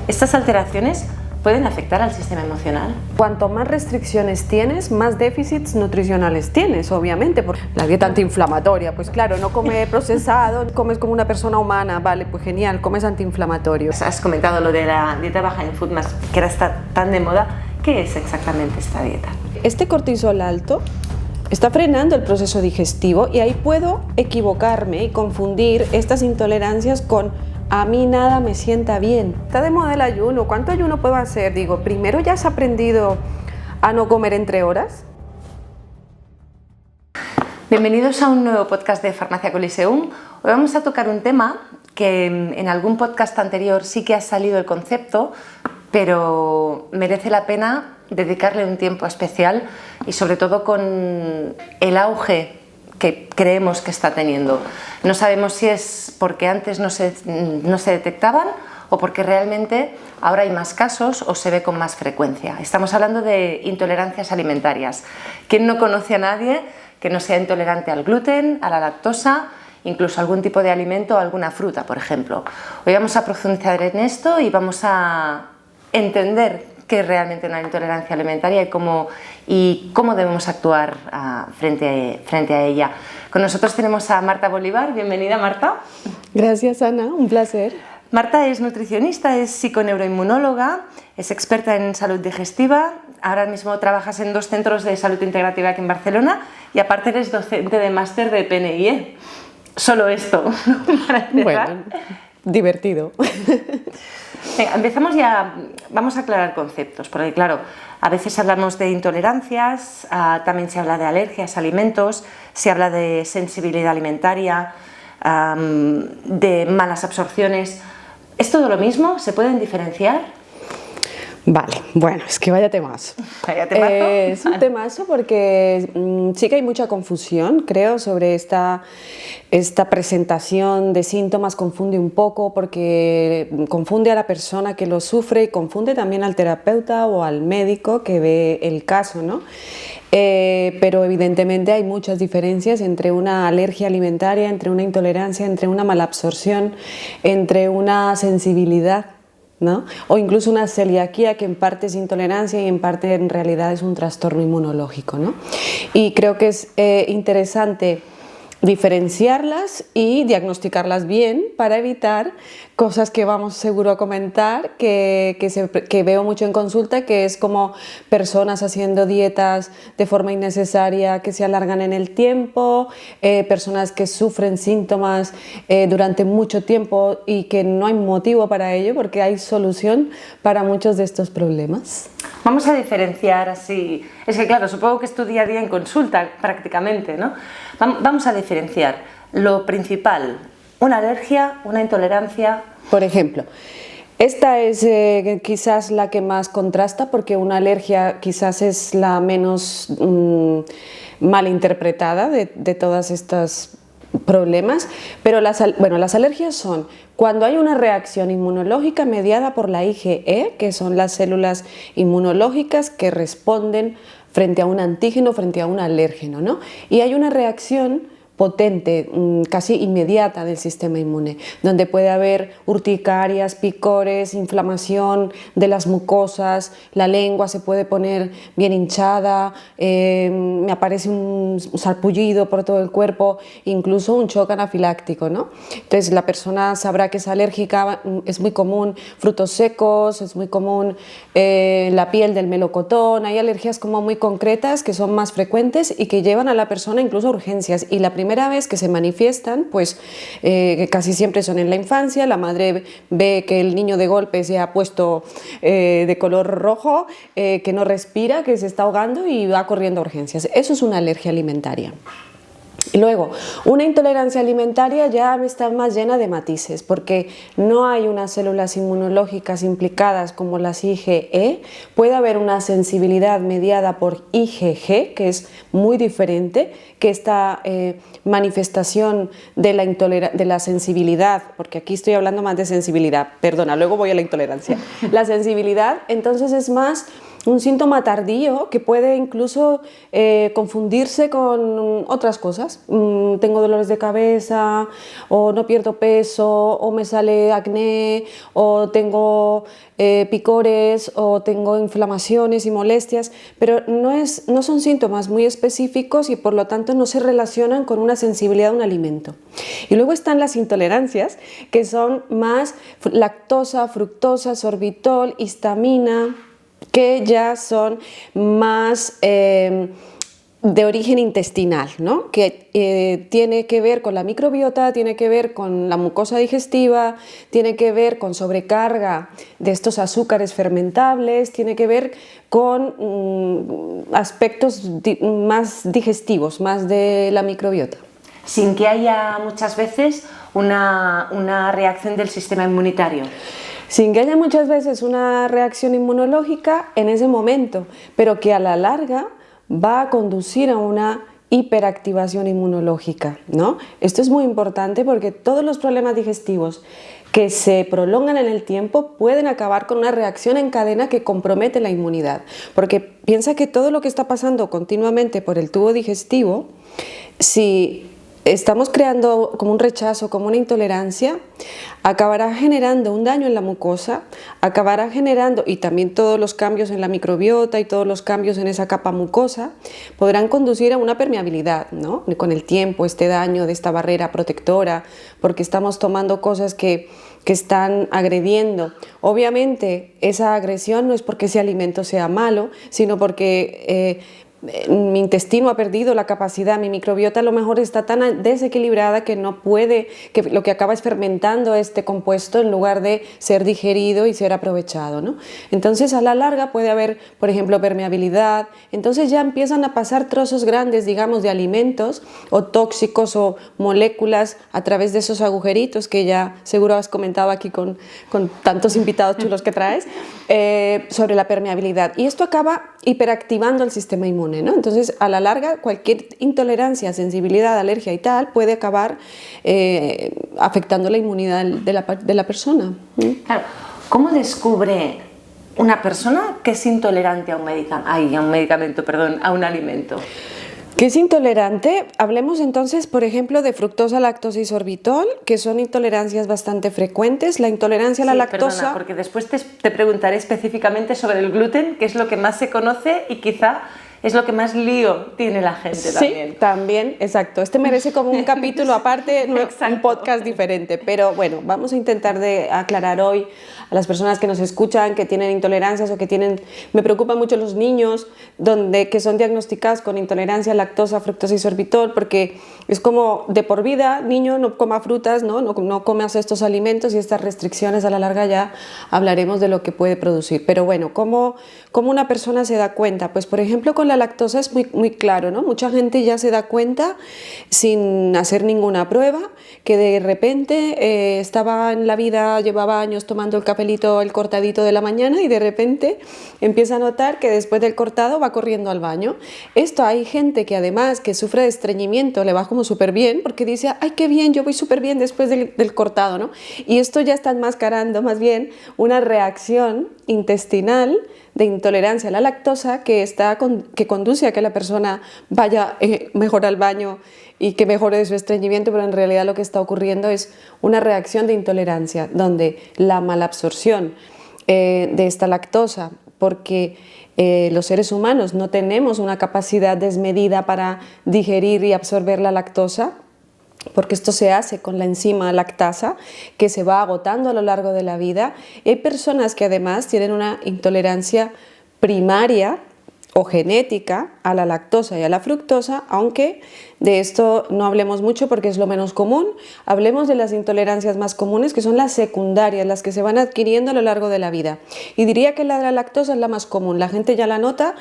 ¿Estas alteraciones pueden afectar al sistema emocional? Cuanto más restricciones tienes, más déficits nutricionales tienes, obviamente. Por la dieta antiinflamatoria, pues claro, no comes procesado, comes como una persona humana, vale, pues genial, comes antiinflamatorio. Has comentado lo de la dieta baja en FODMAP, que ahora está tan de moda. ¿Qué es exactamente esta dieta? Este cortisol alto está frenando el proceso digestivo y ahí puedo equivocarme y confundir estas intolerancias con a mí nada me sienta bien. Está de moda el ayuno. ¿Cuánto ayuno puedo hacer? Digo, primero ya has aprendido a no comer entre horas. Bienvenidos a un nuevo podcast de Farmacia Coliseum. Hoy vamos a tocar un tema que en algún podcast anterior sí que ha salido el concepto, pero merece la pena dedicarle un tiempo especial y sobre todo con el auge que creemos que está teniendo. No sabemos si es porque antes no se detectaban o porque realmente ahora hay más casos o se ve con más frecuencia. Estamos hablando de intolerancias alimentarias. ¿Quién no conoce a nadie que no sea intolerante al gluten, a la lactosa, incluso algún tipo de alimento o alguna fruta, por ejemplo? Hoy vamos a profundizar en esto y vamos a entender qué es realmente una intolerancia alimentaria y cómo debemos actuar frente a ella. Con nosotros tenemos a Marta Bolívar. Bienvenida, Marta. Gracias, Ana, un placer. Marta es nutricionista, es psiconeuroinmunóloga, es experta en salud digestiva. Ahora mismo trabajas en 2 centros de salud integrativa aquí en Barcelona y aparte eres docente de máster de PNIE. Solo esto, para empezar. Bueno, divertido. Venga, empezamos ya, vamos a aclarar conceptos, porque claro, a veces hablamos de intolerancias, también se habla de alergias a alimentos, se habla de sensibilidad alimentaria, de malas absorciones. ¿Es todo lo mismo? ¿Se pueden diferenciar? Vale, bueno, es que vaya temazo. Vaya temazo. Es un temazo porque sí que hay mucha confusión, creo, sobre esta presentación de síntomas. Confunde un poco porque confunde a la persona que lo sufre y confunde también al terapeuta o al médico que ve el caso, ¿no? Pero evidentemente hay muchas diferencias entre una alergia alimentaria, entre una intolerancia, entre una malabsorción, entre una sensibilidad, ¿no? O incluso una celiaquía, que en parte es intolerancia y en parte en realidad es un trastorno inmunológico, ¿no? Y creo que es interesante diferenciarlas y diagnosticarlas bien para evitar cosas que vamos seguro a comentar, que veo mucho en consulta, que es como personas haciendo dietas de forma innecesaria que se alargan en el tiempo, personas que sufren síntomas durante mucho tiempo y que no hay motivo para ello porque hay solución para muchos de estos problemas. Vamos a diferenciar así. Es que claro, supongo que es tu día a día en consulta prácticamente, ¿no? Vamos a diferenciar lo principal, una alergia, una intolerancia. Por ejemplo, esta es quizás la que más contrasta porque una alergia quizás es la menos mal interpretada de todas estas problemas, pero las alergias son cuando hay una reacción inmunológica mediada por la IgE, que son las células inmunológicas que responden frente a un antígeno, frente a un alérgeno, ¿no? Y hay una reacción potente, casi inmediata del sistema inmune, donde puede haber urticarias, picores, inflamación de las mucosas, la lengua se puede poner bien hinchada, me aparece un sarpullido por todo el cuerpo, incluso un shock anafiláctico, ¿no? Entonces la persona sabrá que es alérgica, es muy común frutos secos, es muy común la piel del melocotón. Hay alergias como muy concretas que son más frecuentes y que llevan a la persona incluso a urgencias, y la primera vez que se manifiestan, pues casi siempre son en la infancia. La madre ve que el niño de golpe se ha puesto de color rojo, que no respira, que se está ahogando y va corriendo a urgencias. Eso es una alergia alimentaria. Y luego, una intolerancia alimentaria ya está más llena de matices, porque no hay unas células inmunológicas implicadas como las IgE, puede haber una sensibilidad mediada por IgG, que es muy diferente, que esta manifestación de la sensibilidad, porque aquí estoy hablando más de sensibilidad, perdona, luego voy a la intolerancia. La sensibilidad entonces es más un síntoma tardío que puede incluso confundirse con otras cosas. cosas. Tengo dolores de cabeza, o no pierdo peso, o me sale acné, o tengo picores, o tengo inflamaciones y molestias, pero no son síntomas muy específicos y por lo tanto no se relacionan con una sensibilidad a un alimento. Y luego están las intolerancias, que son más lactosa, fructosa, sorbitol, histamina, que ya son más de origen intestinal, ¿no? Que tiene que ver con la microbiota, tiene que ver con la mucosa digestiva, tiene que ver con sobrecarga de estos azúcares fermentables, tiene que ver con aspectos más digestivos, más de la microbiota. Sin que haya muchas veces una reacción del sistema inmunitario. Sin que haya muchas veces una reacción inmunológica en ese momento, pero que a la larga va a conducir a una hiperactivación inmunológica, ¿no? Esto es muy importante porque todos los problemas digestivos que se prolongan en el tiempo pueden acabar con una reacción en cadena que compromete la inmunidad. Porque piensa que todo lo que está pasando continuamente por el tubo digestivo, si estamos creando como un rechazo, como una intolerancia, acabará generando un daño en la mucosa, acabará generando, y también todos los cambios en la microbiota y todos los cambios en esa capa mucosa, podrán conducir a una permeabilidad, ¿no? Con el tiempo, este daño de esta barrera protectora, porque estamos tomando cosas que están agrediendo. Obviamente, esa agresión no es porque ese alimento sea malo, sino porque mi intestino ha perdido la capacidad, mi microbiota a lo mejor está tan desequilibrada que no puede, que lo que acaba es fermentando este compuesto en lugar de ser digerido y ser aprovechado, ¿no? Entonces a la larga puede haber, por ejemplo, permeabilidad, entonces ya empiezan a pasar trozos grandes, digamos, de alimentos o tóxicos o moléculas a través de esos agujeritos que ya seguro has comentado aquí con tantos invitados chulos que traes, sobre la permeabilidad. Y esto acaba hiperactivando el sistema inmune, ¿no? Entonces, a la larga, cualquier intolerancia, sensibilidad, alergia y tal puede acabar afectando la inmunidad de la persona. Claro. ¿Cómo descubre una persona que es intolerante a un medicamento, a un alimento? ¿Qué es intolerante? Hablemos entonces, por ejemplo, de fructosa, lactosa y sorbitol, que son intolerancias bastante frecuentes. La intolerancia a la lactosa... Perdona, porque después te preguntaré específicamente sobre el gluten, que es lo que más se conoce y quizá es lo que más lío tiene la gente también. Sí, también, exacto. Este merece como un capítulo aparte, un podcast diferente. Pero bueno, vamos a intentar de aclarar hoy a las personas que nos escuchan, que tienen intolerancias o que tienen... Me preocupan mucho los niños que son diagnosticados con intolerancia a lactosa, fructosa y sorbitol, porque es como de por vida, niño, no coma frutas, no comas estos alimentos, y estas restricciones a la larga ya hablaremos de lo que puede producir. Pero bueno, ¿cómo una persona se da cuenta? Pues por ejemplo con la lactosa es muy claro, ¿no? Mucha gente ya se da cuenta sin hacer ninguna prueba que de repente estaba en la vida, llevaba años tomando el cortadito de la mañana y de repente empieza a notar que después del cortado va corriendo al baño. Esto hay gente que además que sufre de estreñimiento le va como súper bien porque dice, ay qué bien, yo voy súper bien después del cortado, ¿no? Y esto ya está enmascarando más bien una reacción intestinal de intolerancia a la lactosa que conduce a que la persona vaya mejor al baño y que mejore de su estreñimiento, pero en realidad lo que está ocurriendo es una reacción de intolerancia, donde la malabsorción de esta lactosa, porque los seres humanos no tenemos una capacidad desmedida para digerir y absorber la lactosa, porque esto se hace con la enzima lactasa que se va agotando a lo largo de la vida. Hay personas que además tienen una intolerancia primaria o genética a la lactosa y a la fructosa, aunque de esto no hablemos mucho porque es lo menos común. Hablemos de las intolerancias más comunes, que son las secundarias, las que se van adquiriendo a lo largo de la vida. Y diría que la de la lactosa es la más común. La gente ya la nota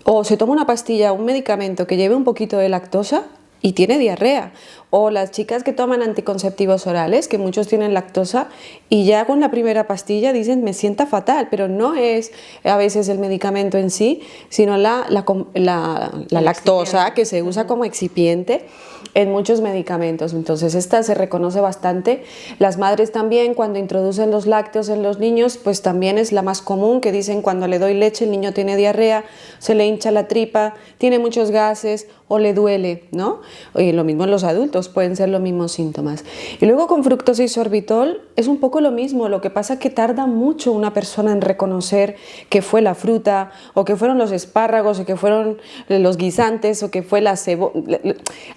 o se toma una pastilla, un medicamento que lleve un poquito de lactosa y tiene diarrea, o las chicas que toman anticonceptivos orales, que muchos tienen lactosa, y ya con la primera pastilla dicen me sienta fatal, pero no es a veces el medicamento en sí, sino la lactosa que se usa como excipiente en muchos medicamentos. Entonces esta se reconoce bastante. Las madres también, cuando introducen los lácteos en los niños, pues también es la más común, que dicen cuando le doy leche el niño tiene diarrea, se le hincha la tripa, tiene muchos gases o le duele, ¿no? Y lo mismo en los adultos, pueden ser los mismos síntomas. Y luego con fructosa y sorbitol es un poco lo mismo, lo que pasa es que tarda mucho una persona en reconocer que fue la fruta, o que fueron los espárragos, o que fueron los guisantes, o que fue la cebolla.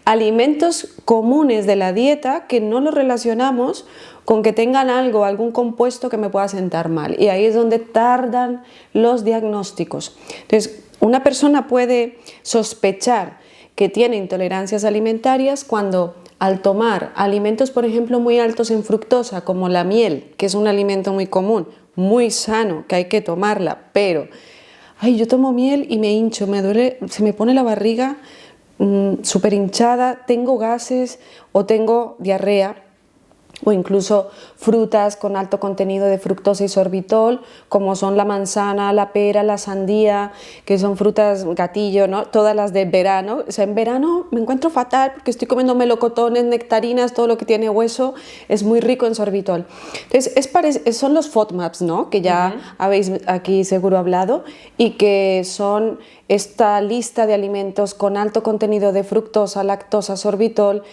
Alimentos comunes de la dieta que no los relacionamos con que tengan algo, algún compuesto que me pueda sentar mal. Y ahí es donde tardan los diagnósticos. Entonces, una persona puede sospechar que tiene intolerancias alimentarias cuando al tomar alimentos, por ejemplo, muy altos en fructosa, como la miel, que es un alimento muy común, muy sano, que hay que tomarla, pero ay, yo tomo miel y me hincho, me duele, se me pone la barriga súper hinchada, tengo gases o tengo diarrea, o incluso frutas con alto contenido de fructosa y sorbitol, como son la manzana, la pera, la sandía, que son frutas gatillo, ¿no? Todas las de verano. O sea, en verano me encuentro fatal porque estoy comiendo melocotones, nectarinas, todo lo que tiene hueso es muy rico en sorbitol. Entonces, son los FODMAPs, ¿no? Que ya habéis aquí seguro hablado, y que son esta lista de alimentos con alto contenido de fructosa, lactosa, sorbitol,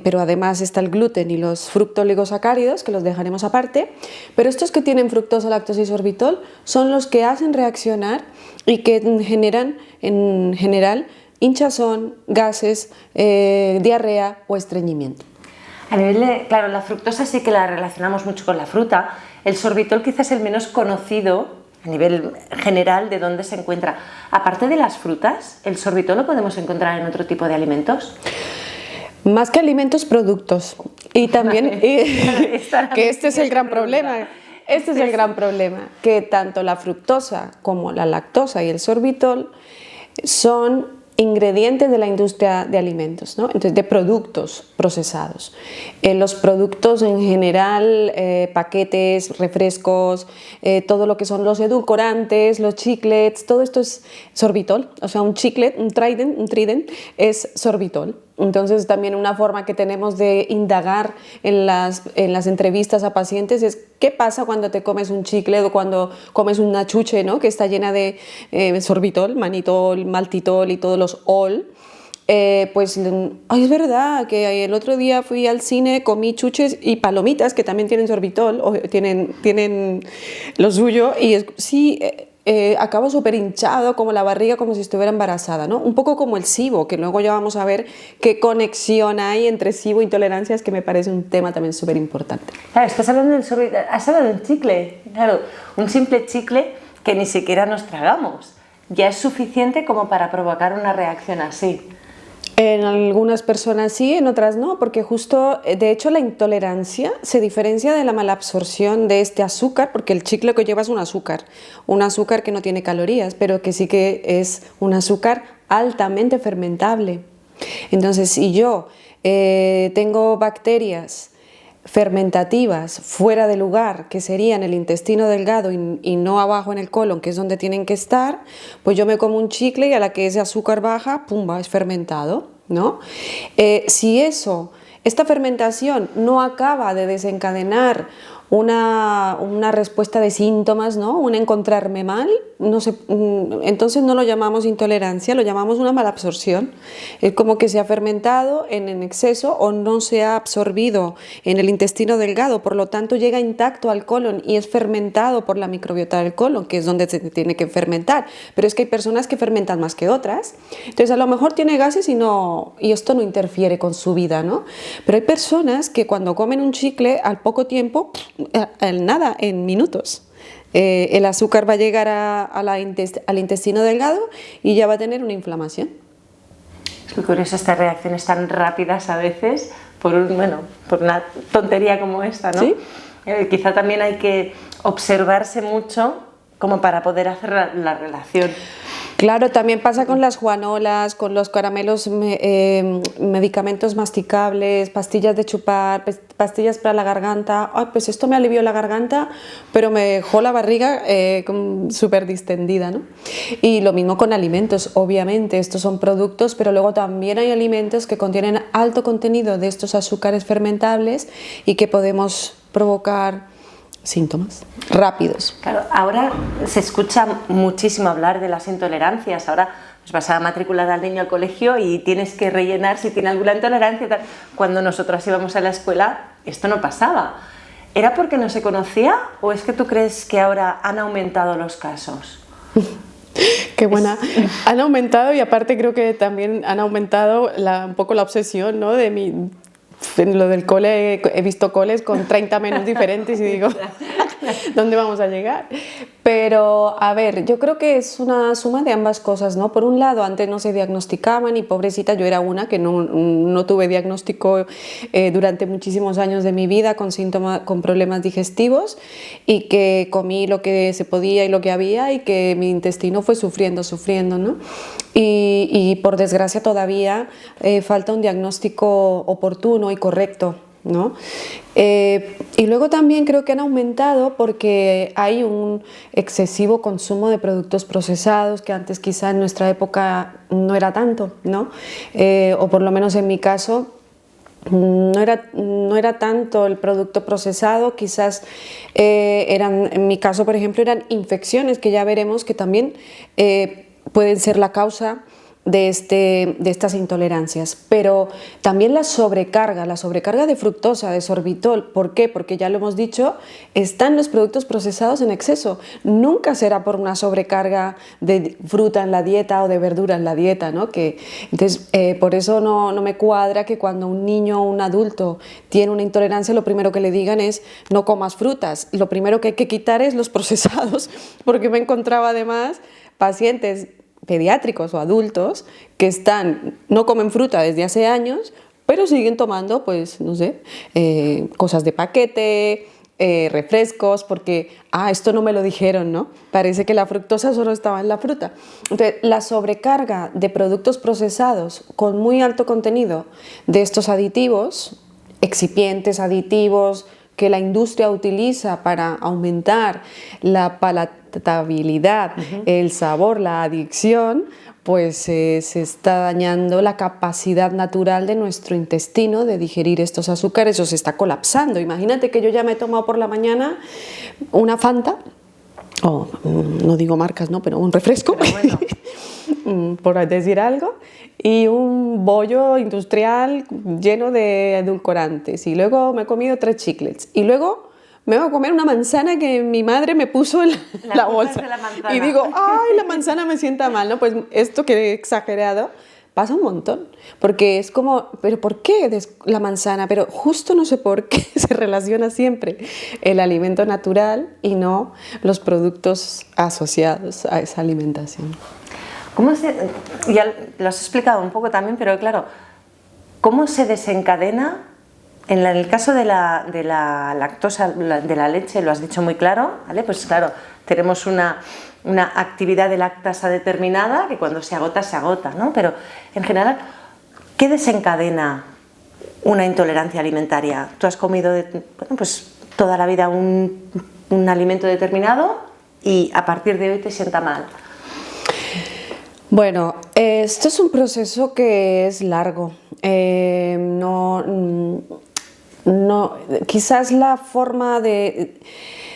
pero además está el gluten y los fructooligosacáridos, que los dejaremos aparte, pero estos que tienen fructosa, lactosa y sorbitol son los que hacen reaccionar y que generan en general hinchazón, gases, diarrea o estreñimiento. A nivel de, claro, la fructosa sí que la relacionamos mucho con la fruta, el sorbitol quizás es el menos conocido a nivel general de dónde se encuentra. Aparte de las frutas, ¿el sorbitol lo podemos encontrar en otro tipo de alimentos? Más que alimentos, productos. Y también, que este es el gran problema. Este es el gran problema, que tanto la fructosa como la lactosa y el sorbitol son ingredientes de la industria de alimentos, ¿no? Entonces, de productos procesados. Los productos en general, paquetes, refrescos, todo lo que son los edulcorantes, los chiclets, todo esto es sorbitol. O sea, un chiclet, un Trident es sorbitol. Entonces, también una forma que tenemos de indagar en las entrevistas a pacientes es qué pasa cuando te comes un chicle o cuando comes una chuche, ¿no? Que está llena de sorbitol, manitol, maltitol y todos los ol. Pues ay, es verdad que el otro día fui al cine, comí chuches y palomitas que también tienen sorbitol o tienen lo suyo, y sí, acabo súper hinchado, como la barriga, como si estuviera embarazada, ¿no? Un poco como el SIBO, que luego ya vamos a ver qué conexión hay entre SIBO e intolerancias, que me parece un tema también súper importante. Claro, estás hablando del sorbitol, has hablado de un chicle, claro, un simple chicle que ni siquiera nos tragamos, ya es suficiente como para provocar una reacción así. En algunas personas sí, en otras no, porque justo, de hecho, la intolerancia se diferencia de la malabsorción de este azúcar, porque el chicle que lleva es un azúcar que no tiene calorías, pero que sí que es un azúcar altamente fermentable. Entonces, si yo tengo bacterias fermentativas fuera de lugar, que serían el intestino delgado y no abajo en el colon, que es donde tienen que estar, pues yo me como un chicle y a la que ese azúcar baja, ¡pumba!, es fermentado, ¿no? Si esta fermentación no acaba de desencadenar una respuesta de síntomas, ¿no? Un encontrarme mal, no sé, entonces no lo llamamos intolerancia, lo llamamos una malabsorción. Es como que se ha fermentado en exceso o no se ha absorbido en el intestino delgado, por lo tanto llega intacto al colon y es fermentado por la microbiota del colon, que es donde se tiene que fermentar. Pero es que hay personas que fermentan más que otras, entonces a lo mejor tiene gases y esto no interfiere con su vida, ¿no? Pero hay personas que cuando comen un chicle, al poco tiempo, en minutos, el azúcar va a llegar al intestino delgado y ya va a tener una inflamación. Es muy curioso estas reacciones tan rápidas a veces por una tontería como esta, ¿no? ¿Sí? Quizá también hay que observarse mucho como para poder hacer la relación. Claro, también pasa con las juanolas, con los caramelos, medicamentos masticables, pastillas de chupar, pastillas para la garganta. Ay, pues esto me alivió la garganta, pero me dejó la barriga súper distendida, ¿no? Y lo mismo con alimentos, obviamente, estos son productos, pero luego también hay alimentos que contienen alto contenido de estos azúcares fermentables y que podemos provocar síntomas rápidos. Claro, ahora se escucha muchísimo hablar de las intolerancias. Ahora pues vas a matricular al niño al colegio y tienes que rellenar si tiene alguna intolerancia. Tal. Cuando nosotras íbamos a la escuela, esto no pasaba. ¿Era porque no se conocía o es que tú crees que ahora han aumentado los casos? Qué buena. Han aumentado y aparte creo que también han aumentado un poco la obsesión, ¿no? En lo del cole, he visto coles con 30 menús diferentes y digo, ¿dónde vamos a llegar? Pero, a ver, yo creo que es una suma de ambas cosas, ¿no? Por un lado, antes no se diagnosticaban y pobrecita, yo era una que no tuve diagnóstico durante muchísimos años de mi vida con síntomas, con problemas digestivos y que comí lo que se podía y lo que había y que mi intestino fue sufriendo, ¿no? Y por desgracia todavía falta un diagnóstico oportuno y correcto, ¿no? Y luego también creo que han aumentado porque hay un excesivo consumo de productos procesados que antes quizá en nuestra época no era tanto, ¿no? O por lo menos en mi caso no era tanto el producto procesado, quizás en mi caso por ejemplo eran infecciones que ya veremos que también pueden ser la causa de estas intolerancias, pero también la sobrecarga de fructosa, de sorbitol. ¿Por qué? Porque ya lo hemos dicho, están los productos procesados en exceso. Nunca será por una sobrecarga de fruta en la dieta o de verdura en la dieta, ¿no? Entonces, por eso no me cuadra que cuando un niño o un adulto tiene una intolerancia, lo primero que le digan es no comas frutas. Lo primero que hay que quitar es los procesados, porque me encontraba además pacientes pediátricos o adultos que no comen fruta desde hace años, pero siguen tomando, pues, no sé, cosas de paquete, refrescos, porque, esto no me lo dijeron, ¿no? Parece que la fructosa solo estaba en la fruta. Entonces, la sobrecarga de productos procesados con muy alto contenido de estos aditivos, excipientes, aditivos, que la industria utiliza para aumentar la palatabilidad, el sabor, la adicción, pues se está dañando la capacidad natural de nuestro intestino de digerir estos azúcares o se está colapsando. Imagínate que yo ya me he tomado por la mañana una Fanta, o no digo marcas, ¿no? Pero un refresco, pero bueno. Por decir algo, y un bollo industrial lleno de edulcorantes, y luego me he comido 3 chiclets, y luego me voy a comer una manzana que mi madre me puso en la bolsa, y digo, ¡ay, la manzana me sienta mal! ¿No? Pues esto que he exagerado pasa un montón, porque es como, ¿pero por qué la manzana? Pero justo no sé por qué se relaciona siempre el alimento natural y no los productos asociados a esa alimentación. Ya lo has explicado un poco también, pero claro, ¿cómo se desencadena? En el caso de la lactosa, de la leche, lo has dicho muy claro, ¿vale? Pues claro, tenemos una actividad de lactasa determinada que cuando se agota, ¿no? Pero en general, ¿qué desencadena una intolerancia alimentaria? Tú has comido pues toda la vida un alimento determinado y a partir de hoy te sienta mal. Bueno, esto es un proceso que es largo. Quizás la forma de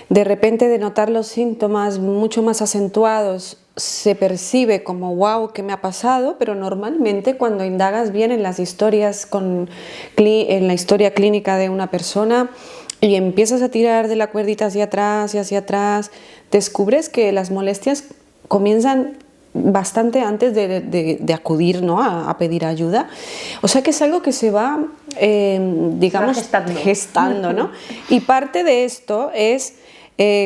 repente de notar los síntomas mucho más acentuados se percibe como wow, ¿qué me ha pasado? Pero normalmente cuando indagas bien en las historias, en la historia clínica de una persona y empiezas a tirar de la cuerdita hacia atrás y hacia atrás, descubres que las molestias comienzan bastante antes de acudir, ¿no? a pedir ayuda. O sea que es algo que se va, digamos, gestando, ¿no? Y parte de esto es,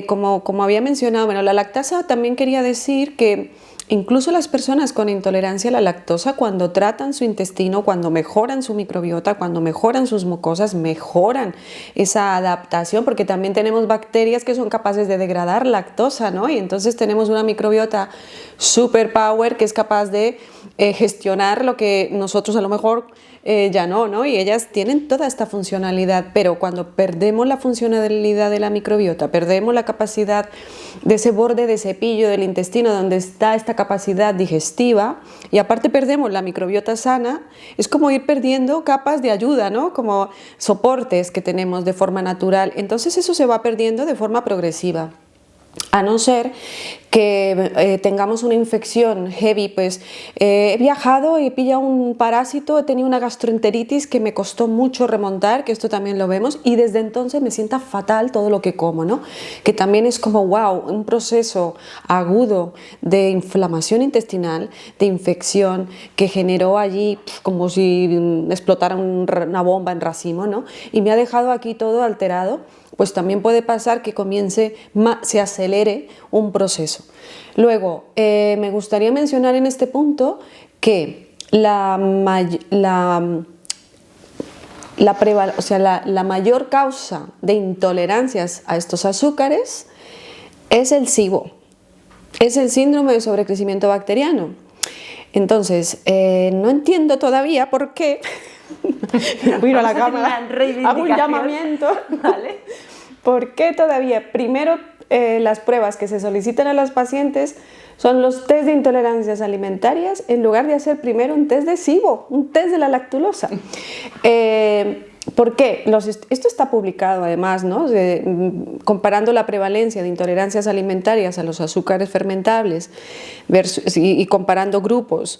como había mencionado, bueno, la lactasa también quería decir que incluso las personas con intolerancia a la lactosa, cuando tratan su intestino, cuando mejoran su microbiota, cuando mejoran sus mucosas, mejoran esa adaptación, porque también tenemos bacterias que son capaces de degradar lactosa, ¿no? Y entonces tenemos una microbiota superpower que es capaz de gestionar lo que nosotros a lo mejor ya no, y ellas tienen toda esta funcionalidad, pero cuando perdemos la funcionalidad de la microbiota, perdemos la capacidad de ese borde de cepillo del intestino donde está esta capacidad digestiva, y aparte perdemos la microbiota sana, es como ir perdiendo capas de ayuda, ¿no? Como soportes que tenemos de forma natural. Entonces eso se va perdiendo de forma progresiva. A no ser que tengamos una infección heavy, pues he viajado y he pillado un parásito, he tenido una gastroenteritis que me costó mucho remontar, que esto también lo vemos, y desde entonces me sienta fatal todo lo que como, ¿no? Que también es como, wow, un proceso agudo de inflamación intestinal, de infección, que generó allí como si explotara una bomba en racimo, ¿no? Y me ha dejado aquí todo alterado. Pues también puede pasar que se acelere un proceso. Luego, me gustaría mencionar en este punto que la mayor causa de intolerancias a estos azúcares es el SIBO, es el síndrome de sobrecrecimiento bacteriano. Entonces, no entiendo todavía por qué. Miro a la cámara, hago un llamamiento. ¿Vale? ¿Por qué todavía? Primero, las pruebas que se solicitan a los pacientes son los test de intolerancias alimentarias en lugar de hacer primero un test de SIBO, un test de la lactulosa. ¿Por qué? Esto está publicado además, ¿no? Comparando la prevalencia de intolerancias alimentarias a los azúcares fermentables y comparando grupos,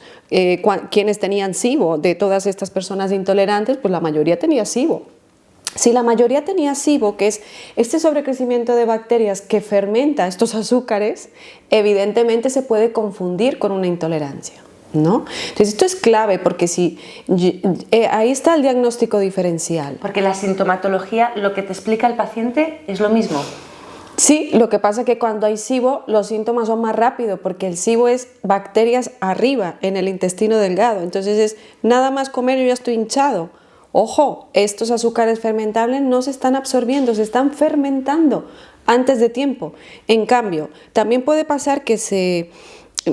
quienes tenían SIBO, de todas estas personas intolerantes, pues la mayoría tenía SIBO. Si la mayoría tenía SIBO, que es este sobrecrecimiento de bacterias que fermenta estos azúcares, evidentemente se puede confundir con una intolerancia, ¿no? Entonces esto es clave porque ahí está el diagnóstico diferencial. Porque la sintomatología, lo que te explica el paciente es lo mismo. Sí, lo que pasa es que cuando hay SIBO los síntomas son más rápidos porque el SIBO es bacterias arriba en el intestino delgado, entonces es nada más comer yo ya estoy hinchado. Ojo, estos azúcares fermentables no se están absorbiendo, se están fermentando antes de tiempo. En cambio, también puede pasar que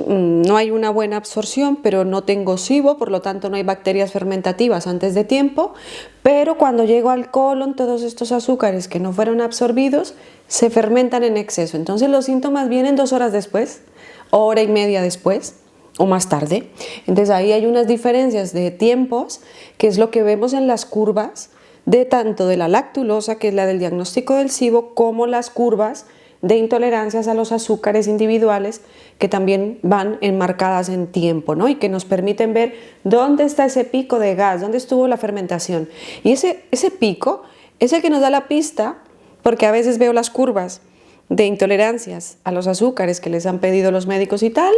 no hay una buena absorción, pero no tengo SIBO, por lo tanto no hay bacterias fermentativas antes de tiempo, pero cuando llego al colon todos estos azúcares que no fueron absorbidos se fermentan en exceso. Entonces los síntomas vienen 2 horas después, hora y media después, o más tarde. Entonces ahí hay unas diferencias de tiempos, que es lo que vemos en las curvas de tanto de la lactulosa, que es la del diagnóstico del SIBO, como las curvas de intolerancias a los azúcares individuales, que también van enmarcadas en tiempo, ¿no? Y que nos permiten ver dónde está ese pico de gas, dónde estuvo la fermentación. Y ese pico es el que nos da la pista, porque a veces veo las curvas de intolerancias a los azúcares que les han pedido los médicos y tal,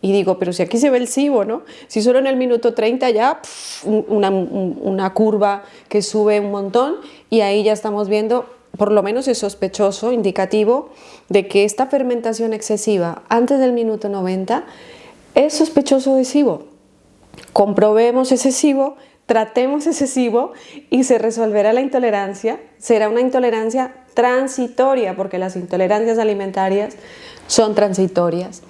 y digo, pero si aquí se ve el SIBO, ¿no? Si solo en el minuto 30 ya una curva que sube un montón, y ahí ya estamos viendo, por lo menos es sospechoso, indicativo, de que esta fermentación excesiva antes del minuto 90 es sospechoso de SIBO. Comprobemos ese SIBO, tratemos ese SIBO y se resolverá la intolerancia. Será una intolerancia transitoria, porque las intolerancias alimentarias son transitorias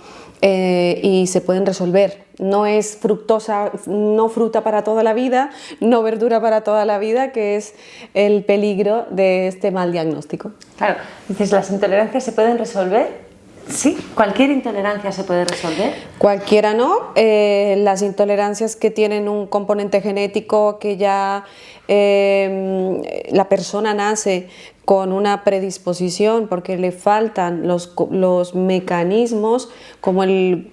y se pueden resolver. No es fructosa, no fruta para toda la vida, no verdura para toda la vida, que es el peligro de este mal diagnóstico. Claro, dices, ¿las intolerancias se pueden resolver? Sí, ¿cualquier intolerancia se puede resolver? Cualquiera no. Las intolerancias que tienen un componente genético, que ya la persona nace con una predisposición porque le faltan los mecanismos, como el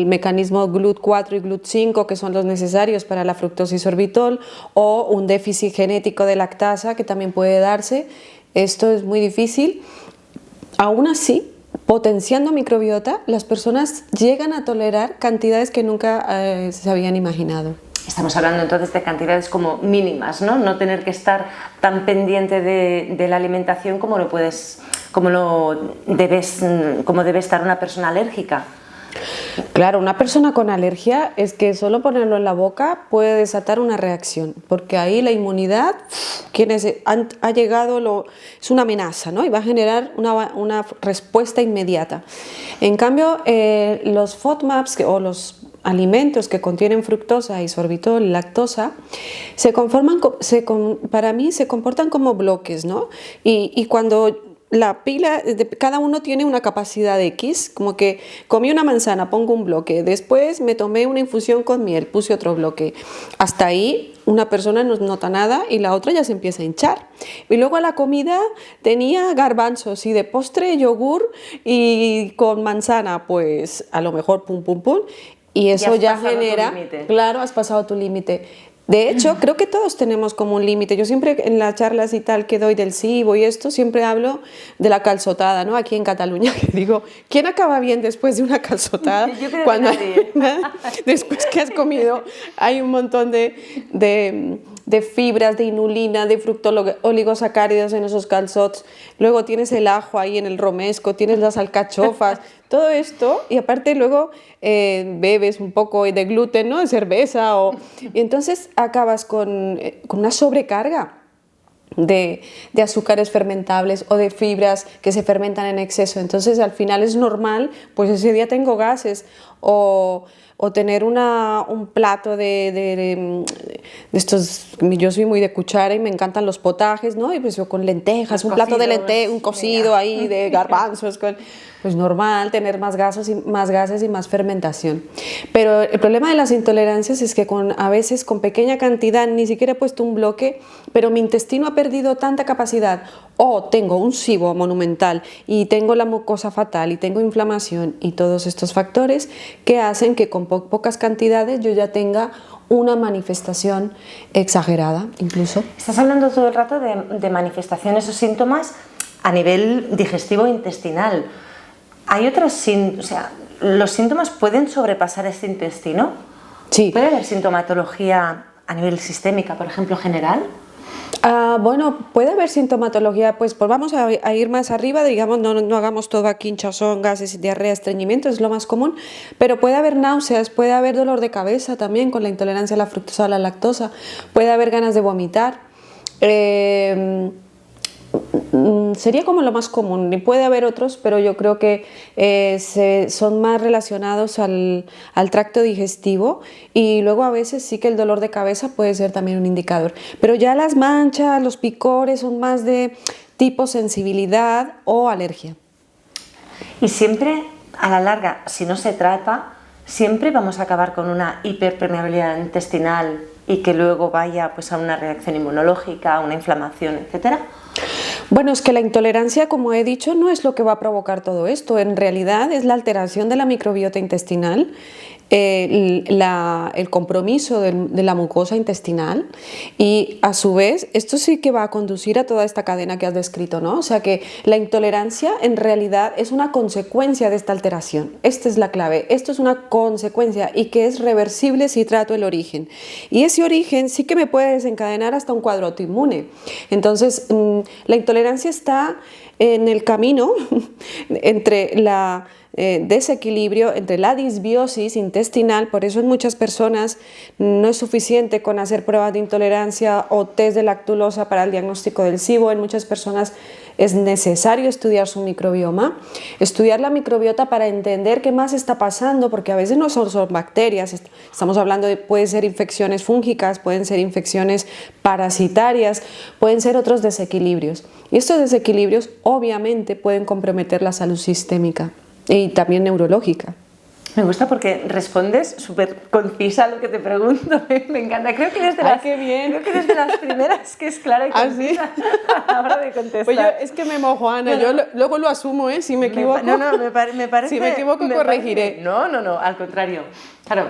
mecanismo GLUT4 y GLUT5, que son los necesarios para la fructosis sorbitol, o un déficit genético de lactasa que también puede darse. Esto es muy difícil. Aún así, potenciando microbiota, las personas llegan a tolerar cantidades que nunca se habían imaginado. Estamos hablando entonces de cantidades como mínimas, ¿no? No tener que estar tan pendiente de la alimentación como debe estar una persona alérgica. Claro, una persona con alergia es que solo ponerlo en la boca puede desatar una reacción, porque ahí la inmunidad, ha llegado, es una amenaza, ¿no? Y va a generar una respuesta inmediata. En cambio, los FODMAPs o los alimentos que contienen fructosa y sorbitol y lactosa para mí se comportan como bloques, ¿no? Y cuando la pila, cada uno tiene una capacidad X, como que comí una manzana, pongo un bloque, después me tomé una infusión con miel, puse otro bloque. Hasta ahí una persona no nota nada y la otra ya se empieza a hinchar. Y luego a la comida tenía garbanzos y de postre yogur y con manzana, pues a lo mejor pum pum pum. Y eso ya genera, claro, has pasado tu límite. De hecho, creo que todos tenemos como un límite. Yo siempre en las charlas y tal que doy del SIBO y esto, siempre hablo de la calzotada, ¿no? Aquí en Cataluña, que digo, ¿quién acaba bien después de una calzotada? Yo creo cuando que después que has comido hay un montón de fibras, de inulina, de fructooligosacáridos en esos calzots. Luego tienes el ajo ahí en el romesco, tienes las alcachofas, todo esto, y aparte luego bebes un poco de gluten, ¿no? De cerveza, y entonces acabas con una sobrecarga de azúcares fermentables o de fibras que se fermentan en exceso. Entonces al final es normal, pues ese día tengo gases o tener un plato de estos. Yo soy muy de cuchara y me encantan los potajes, ¿no? Y pues yo con lentejas, un plato de lentejas, un cocido ahí de garbanzos, pues normal tener más gases y más fermentación. Pero el problema de las intolerancias es que a veces con pequeña cantidad, ni siquiera he puesto un bloque, pero mi intestino ha perdido tanta capacidad, o tengo un SIBO monumental y tengo la mucosa fatal y tengo inflamación y todos estos factores que hacen que con pocas cantidades yo ya tenga una manifestación exagerada incluso. Estás hablando todo el rato de manifestaciones o síntomas a nivel digestivo e intestinal. ¿Hay otros síntomas? O sea, ¿los síntomas pueden sobrepasar este intestino? Sí. ¿Puede haber sintomatología a nivel sistémica, por ejemplo, general? Bueno, puede haber sintomatología, pues vamos a ir más arriba, digamos, no hagamos todo aquí, hinchazón, gases, diarrea, estreñimiento, es lo más común, pero puede haber náuseas, puede haber dolor de cabeza también con la intolerancia a la fructosa o a la lactosa, puede haber ganas de vomitar, sería como lo más común, y puede haber otros, pero yo creo que son más relacionados al tracto digestivo, y luego a veces sí que el dolor de cabeza puede ser también un indicador, pero ya las manchas, los picores son más de tipo sensibilidad o alergia. Y siempre, a la larga, si no se trata, siempre vamos a acabar con una hiperpermeabilidad intestinal y que luego vaya pues a una reacción inmunológica, a una inflamación, etcétera. Bueno, es que la intolerancia, como he dicho, no es lo que va a provocar todo esto. En realidad es la alteración de la microbiota intestinal, el compromiso de la mucosa intestinal, y a su vez esto sí que va a conducir a toda esta cadena que has descrito, ¿no? O sea que la intolerancia en realidad es una consecuencia de esta alteración. Esta es la clave. Esto es una consecuencia y que es reversible si trato el origen. Y ese origen sí que me puede desencadenar hasta un cuadro autoinmune. Entonces, la intolerancia está en el camino entre la desequilibrio, entre la disbiosis intestinal. Por eso en muchas personas no es suficiente con hacer pruebas de intolerancia o test de lactulosa para el diagnóstico del SIBO. En muchas personas es necesario estudiar su microbioma, estudiar la microbiota para entender qué más está pasando, porque a veces no son bacterias, estamos hablando de, pueden ser infecciones fúngicas, pueden ser infecciones parasitarias, pueden ser otros desequilibrios. Y estos desequilibrios obviamente pueden comprometer la salud sistémica y también neurológica. Me gusta porque respondes súper concisa a lo que te pregunto, me encanta. Creo que eres de las, qué bien. Creo que eres de las primeras que es clara y concisa a la hora de contestar. Pues yo, es que me mojo, Ana, yo luego lo asumo, si me equivoco. Me parece... Si me equivoco, corregiré. No, al contrario. Claro,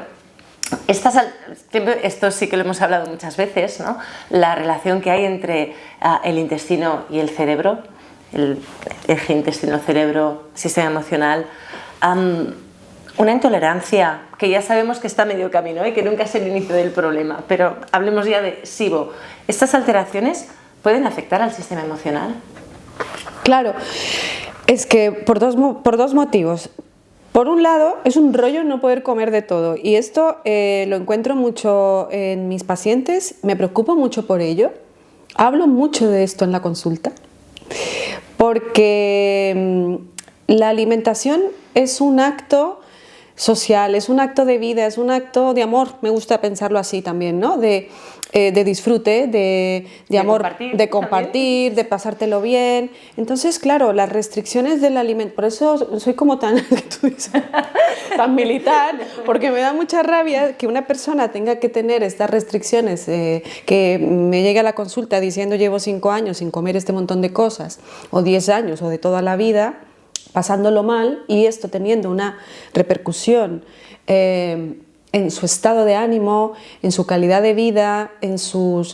esto sí que lo hemos hablado muchas veces, ¿no? La relación que hay entre el intestino y el cerebro, el eje intestino-cerebro, sistema emocional. Una intolerancia, que ya sabemos que está a medio camino y que nunca es el inicio del problema, pero hablemos ya de SIBO. ¿Estas alteraciones pueden afectar al sistema emocional? Claro, es que por dos motivos. Por un lado, es un rollo no poder comer de todo y esto lo encuentro mucho en mis pacientes, me preocupo mucho por ello, hablo mucho de esto en la consulta, porque la alimentación es un acto social, es un acto de vida, es un acto de amor, me gusta pensarlo así también, ¿no? De disfrute, de amor, de compartir, de pasártelo bien. Entonces, claro, las restricciones del alimento, por eso soy como tan, tú dices, tan militar, porque me da mucha rabia que una persona tenga que tener estas restricciones, que me llegue a la consulta diciendo llevo 5 años sin comer este montón de cosas, o 10 años, o de toda la vida, pasándolo mal, y esto teniendo una repercusión en su estado de ánimo, en su calidad de vida, en su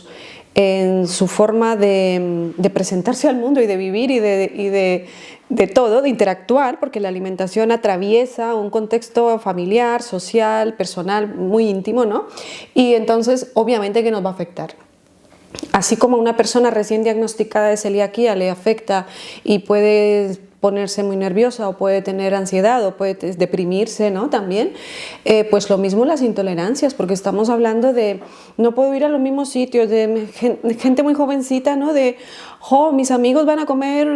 forma de presentarse al mundo y de vivir y de todo, de interactuar, porque la alimentación atraviesa un contexto familiar, social, personal, muy íntimo, ¿no? Y entonces, obviamente que nos va a afectar. Así como a una persona recién diagnosticada de celiaquía le afecta y puede ponerse muy nerviosa o puede tener ansiedad o puede deprimirse, ¿no? También, pues lo mismo las intolerancias, porque estamos hablando de no puedo ir a los mismos sitios, de gente muy jovencita, ¿no? De, mis amigos van a comer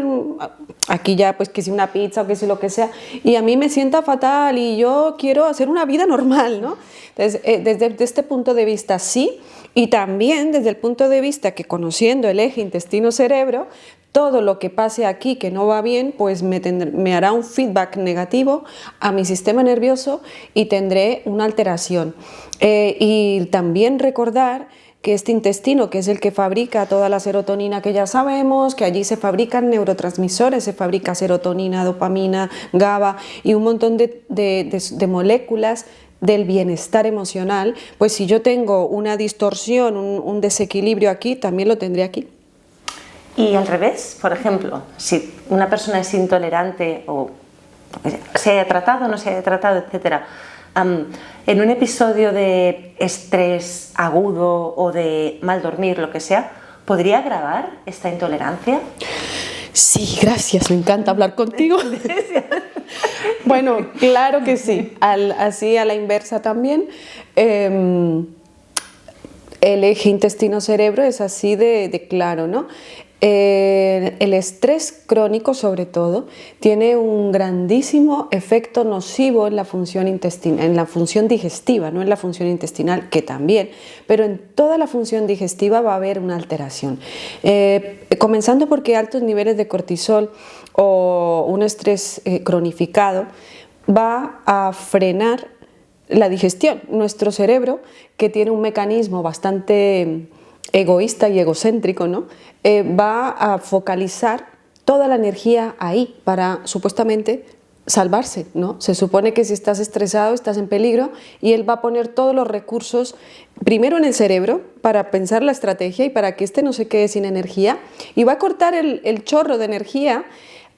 aquí ya, pues que si una pizza o que si lo que sea, y a mí me sienta fatal y yo quiero hacer una vida normal, ¿no? Entonces, desde este punto de vista sí, y también desde el punto de vista que conociendo el eje intestino-cerebro, todo lo que pase aquí que no va bien, pues me hará un feedback negativo a mi sistema nervioso y tendré una alteración. Y también recordar que este intestino, que es el que fabrica toda la serotonina que ya sabemos, que allí se fabrican neurotransmisores, se fabrica serotonina, dopamina, GABA y un montón de moléculas del bienestar emocional, pues si yo tengo una distorsión, un desequilibrio aquí, también lo tendré aquí. Y al revés, por ejemplo, si una persona es intolerante o se haya tratado o no se haya tratado, etc., en un episodio de estrés agudo o de mal dormir, lo que sea, ¿podría agravar esta intolerancia? Sí, gracias, me encanta hablar contigo. Bueno, claro que sí, así a la inversa también. El eje intestino-cerebro es así de claro, ¿no? El estrés crónico, sobre todo, tiene un grandísimo efecto nocivo en la función intestinal, en la función digestiva, no en la función intestinal, que también, pero en toda la función digestiva va a haber una alteración. Comenzando porque altos niveles de cortisol o un estrés cronificado va a frenar la digestión. Nuestro cerebro, que tiene un mecanismo bastante egoísta y egocéntrico, ¿no? Va a focalizar toda la energía ahí para supuestamente salvarse, ¿no? Se supone que si estás estresado estás en peligro y él va a poner todos los recursos primero en el cerebro para pensar la estrategia y para que éste no se quede sin energía, y va a cortar el chorro de energía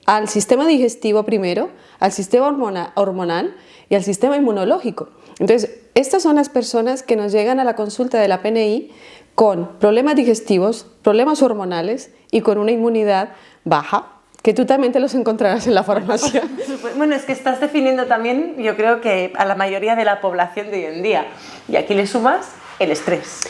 al sistema digestivo primero, al sistema hormonal y al sistema inmunológico. Entonces, estas son las personas que nos llegan a la consulta de la PNI con problemas digestivos, problemas hormonales y con una inmunidad baja, que tú también te los encontrarás en la farmacia. Bueno, es que estás definiendo también, yo creo que a la mayoría de la población de hoy en día, y aquí le sumas el estrés.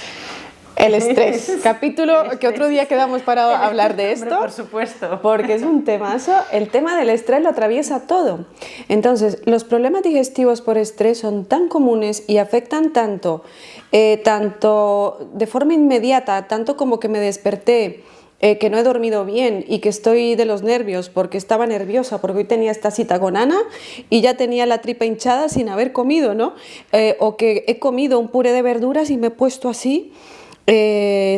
El estrés, capítulo que otro día quedamos para hablar de esto. Hombre, por supuesto. Porque es un temazo. El tema del estrés lo atraviesa todo. Entonces, los problemas digestivos por estrés son tan comunes y afectan tanto de forma inmediata, tanto como que me desperté, que no he dormido bien y que estoy de los nervios porque estaba nerviosa, porque hoy tenía esta cita con Ana y ya tenía la tripa hinchada sin haber comido, ¿no? O que he comido un puré de verduras y me he puesto así,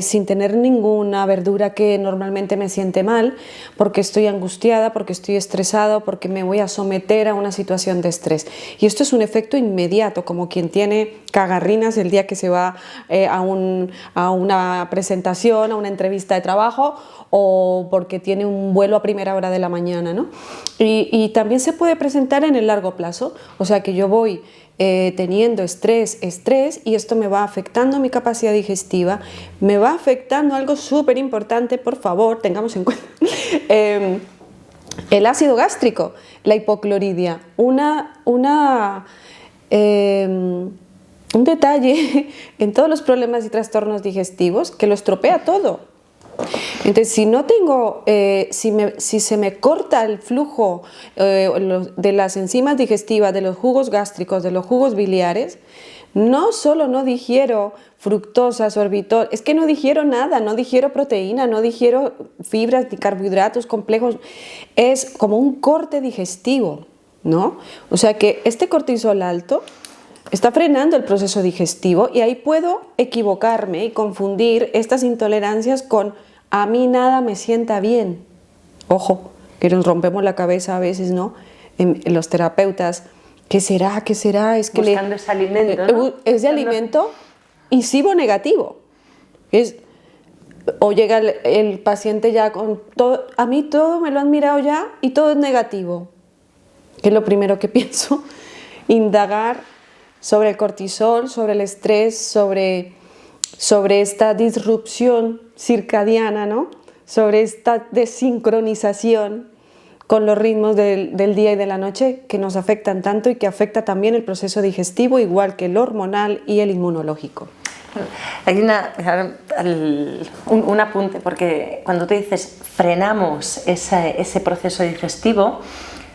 sin tener ninguna verdura que normalmente me siente mal, porque estoy angustiada, porque estoy estresada, porque me voy a someter a una situación de estrés. Y esto es un efecto inmediato, como quien tiene cagarrinas el día que se va a una presentación, a una entrevista de trabajo, o porque tiene un vuelo a primera hora de la mañana, ¿no? Y también se puede presentar en el largo plazo, o sea que yo voy teniendo estrés, y esto me va afectando mi capacidad digestiva, me va afectando algo súper importante, por favor, tengamos en cuenta, el ácido gástrico. la hipocloridia, un detalle en todos los problemas y trastornos digestivos que lo estropea todo. Entonces, si no tengo, si se me corta el flujo de las enzimas digestivas, de los jugos gástricos, de los jugos biliares, no solo no digiero fructosa, sorbitol, es que no digiero nada, no digiero proteína, no digiero fibras ni carbohidratos complejos, es como un corte digestivo, ¿no? O sea que este cortisol alto está frenando el proceso digestivo y ahí puedo equivocarme y confundir estas intolerancias con a mí nada me sienta bien. Ojo, que nos rompemos la cabeza a veces, ¿no? En los terapeutas, ¿qué será? ¿Qué será? Es que buscando ese alimento, ¿no? Es de alimento y SIBO negativo. O llega el paciente ya con todo, a mí todo me lo han mirado ya y todo es negativo. ¿Qué es lo primero que pienso? Indagar sobre el cortisol, sobre el estrés, sobre esta disrupción circadiana, ¿no? Sobre esta desincronización con los ritmos del día y de la noche que nos afectan tanto y que afecta también el proceso digestivo, igual que el hormonal y el inmunológico. Hay un apunte, porque cuando tú dices frenamos ese proceso digestivo,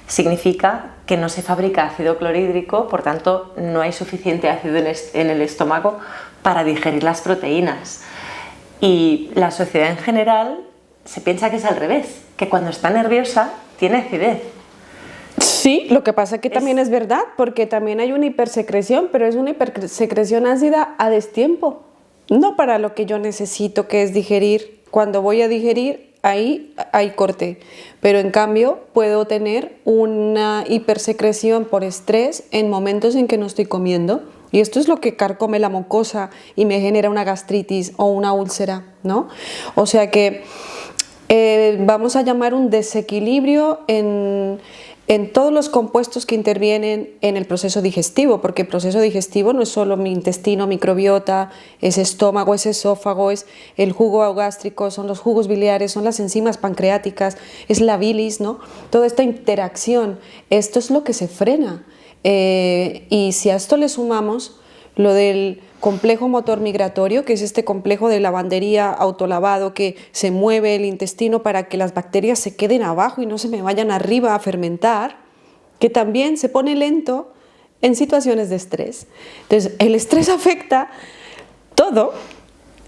significa que no se fabrica ácido clorhídrico, por tanto no hay suficiente ácido en el estómago para digerir las proteínas. Y la sociedad en general se piensa que es al revés, que cuando está nerviosa tiene acidez. Sí, lo que pasa es que también es verdad, porque también hay una hipersecreción, pero es una hipersecreción ácida a destiempo, no para lo que yo necesito, que es digerir. Cuando voy a digerir, ahí hay corte, pero en cambio puedo tener una hipersecreción por estrés en momentos en que no estoy comiendo, y esto es lo que carcome la mucosa y me genera una gastritis o una úlcera, ¿no? O sea que vamos a llamar un desequilibrio en todos los compuestos que intervienen en el proceso digestivo, porque el proceso digestivo no es solo mi intestino, microbiota, es estómago, es esófago, es el jugo gástrico, son los jugos biliares, son las enzimas pancreáticas, es la bilis, ¿no? Toda esta interacción, esto es lo que se frena. Y si a esto le sumamos lo del complejo motor migratorio, que es este complejo de lavandería autolavado que se mueve el intestino para que las bacterias se queden abajo y no se me vayan arriba a fermentar, que también se pone lento en situaciones de estrés. Entonces, el estrés afecta todo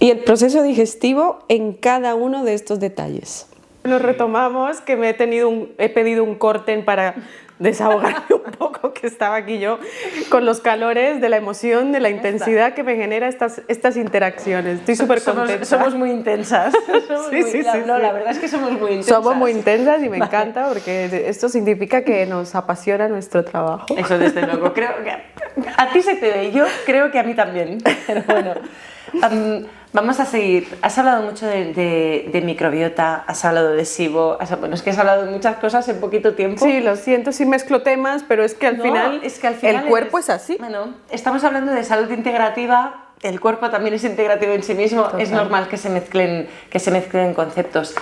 y el proceso digestivo en cada uno de estos detalles. Nos retomamos, que he pedido un corte para desahogarme un poco, que estaba aquí yo con los calores de la emoción, de la intensidad que me genera estas interacciones. Estoy súper contenta. Somos muy intensas. Sí. La verdad es que somos muy intensas. Somos muy intensas y me encanta, porque esto significa que nos apasiona nuestro trabajo. Eso desde luego. Creo que a ti se te ve, yo creo que a mí también. Pero bueno, vamos a seguir. Has hablado mucho de microbiota, has hablado de SIBO, bueno, es que has hablado de muchas cosas en poquito tiempo. Sí, lo siento si mezclo temas, pero es que al final el cuerpo es así. Bueno, estamos hablando de salud integrativa, el cuerpo también es integrativo en sí mismo. Total. Es normal que se mezclen conceptos.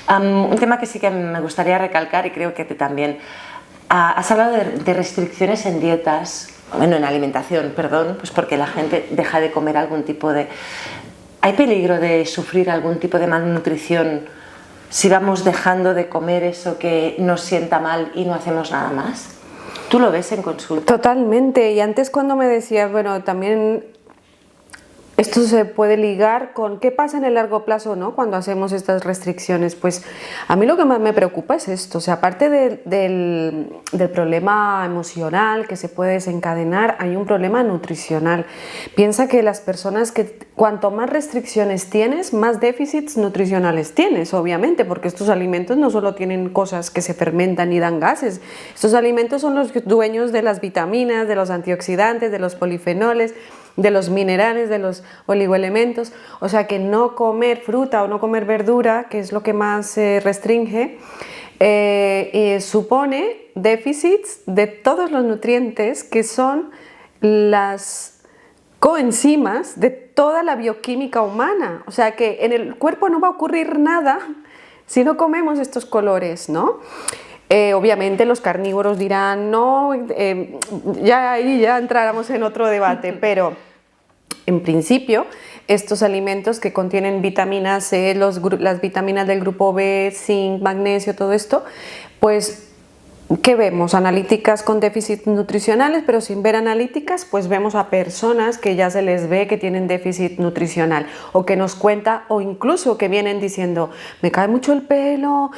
Un tema que sí que me gustaría recalcar, y creo que tú también, has hablado de restricciones en dietas, bueno, en alimentación, perdón, pues porque la gente deja de comer algún tipo de... ¿Hay peligro de sufrir algún tipo de malnutrición si vamos dejando de comer eso que nos sienta mal y no hacemos nada más? ¿Tú lo ves en consulta? Totalmente. Y antes cuando me decías, bueno, también esto se puede ligar con qué pasa en el largo plazo, ¿no? Cuando hacemos estas restricciones. Pues a mí lo que más me preocupa es esto. O sea, aparte del problema emocional que se puede desencadenar, hay un problema nutricional. Piensa que las personas que cuanto más restricciones tienes, más déficits nutricionales tienes, obviamente, porque estos alimentos no solo tienen cosas que se fermentan y dan gases. Estos alimentos son los dueños de las vitaminas, de los antioxidantes, de los polifenoles, de los minerales, de los oligoelementos. O sea que no comer fruta o no comer verdura, que es lo que más restringe, supone déficits de todos los nutrientes que son las coenzimas de toda la bioquímica humana. O sea que en el cuerpo no va a ocurrir nada si no comemos estos colores, ¿no? Obviamente los carnívoros dirán, no, ya ahí ya entráramos en otro debate, pero en principio estos alimentos que contienen vitamina C, las vitaminas del grupo B, zinc, magnesio, todo esto, pues ¿qué vemos? Analíticas con déficit nutricionales, pero sin ver analíticas, pues vemos a personas que ya se les ve que tienen déficit nutricional o que nos cuenta o incluso que vienen diciendo me cae mucho el pelo,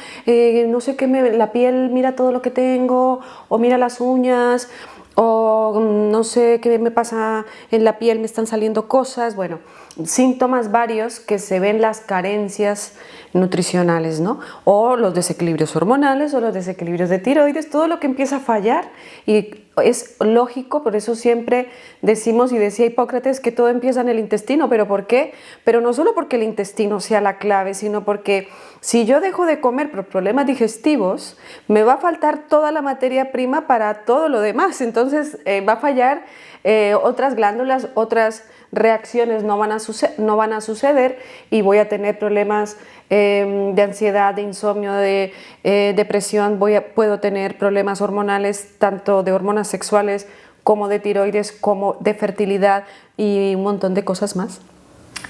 no sé qué, la piel, mira todo lo que tengo, o mira las uñas, o no sé qué me pasa en la piel, me están saliendo cosas, bueno, síntomas varios que se ven las carencias nutricionales, ¿no? O los desequilibrios hormonales o los desequilibrios de tiroides, todo lo que empieza a fallar, y es lógico, por eso siempre decimos, y decía Hipócrates, que todo empieza en el intestino. ¿Pero por qué? Pero no solo porque el intestino sea la clave, sino porque si yo dejo de comer por problemas digestivos, me va a faltar toda la materia prima para todo lo demás, entonces va a fallar otras glándulas, otras reacciones no van a suceder y voy a tener problemas de ansiedad, de insomnio, de depresión, puedo tener problemas hormonales, tanto de hormonas sexuales como de tiroides, como de fertilidad y un montón de cosas más.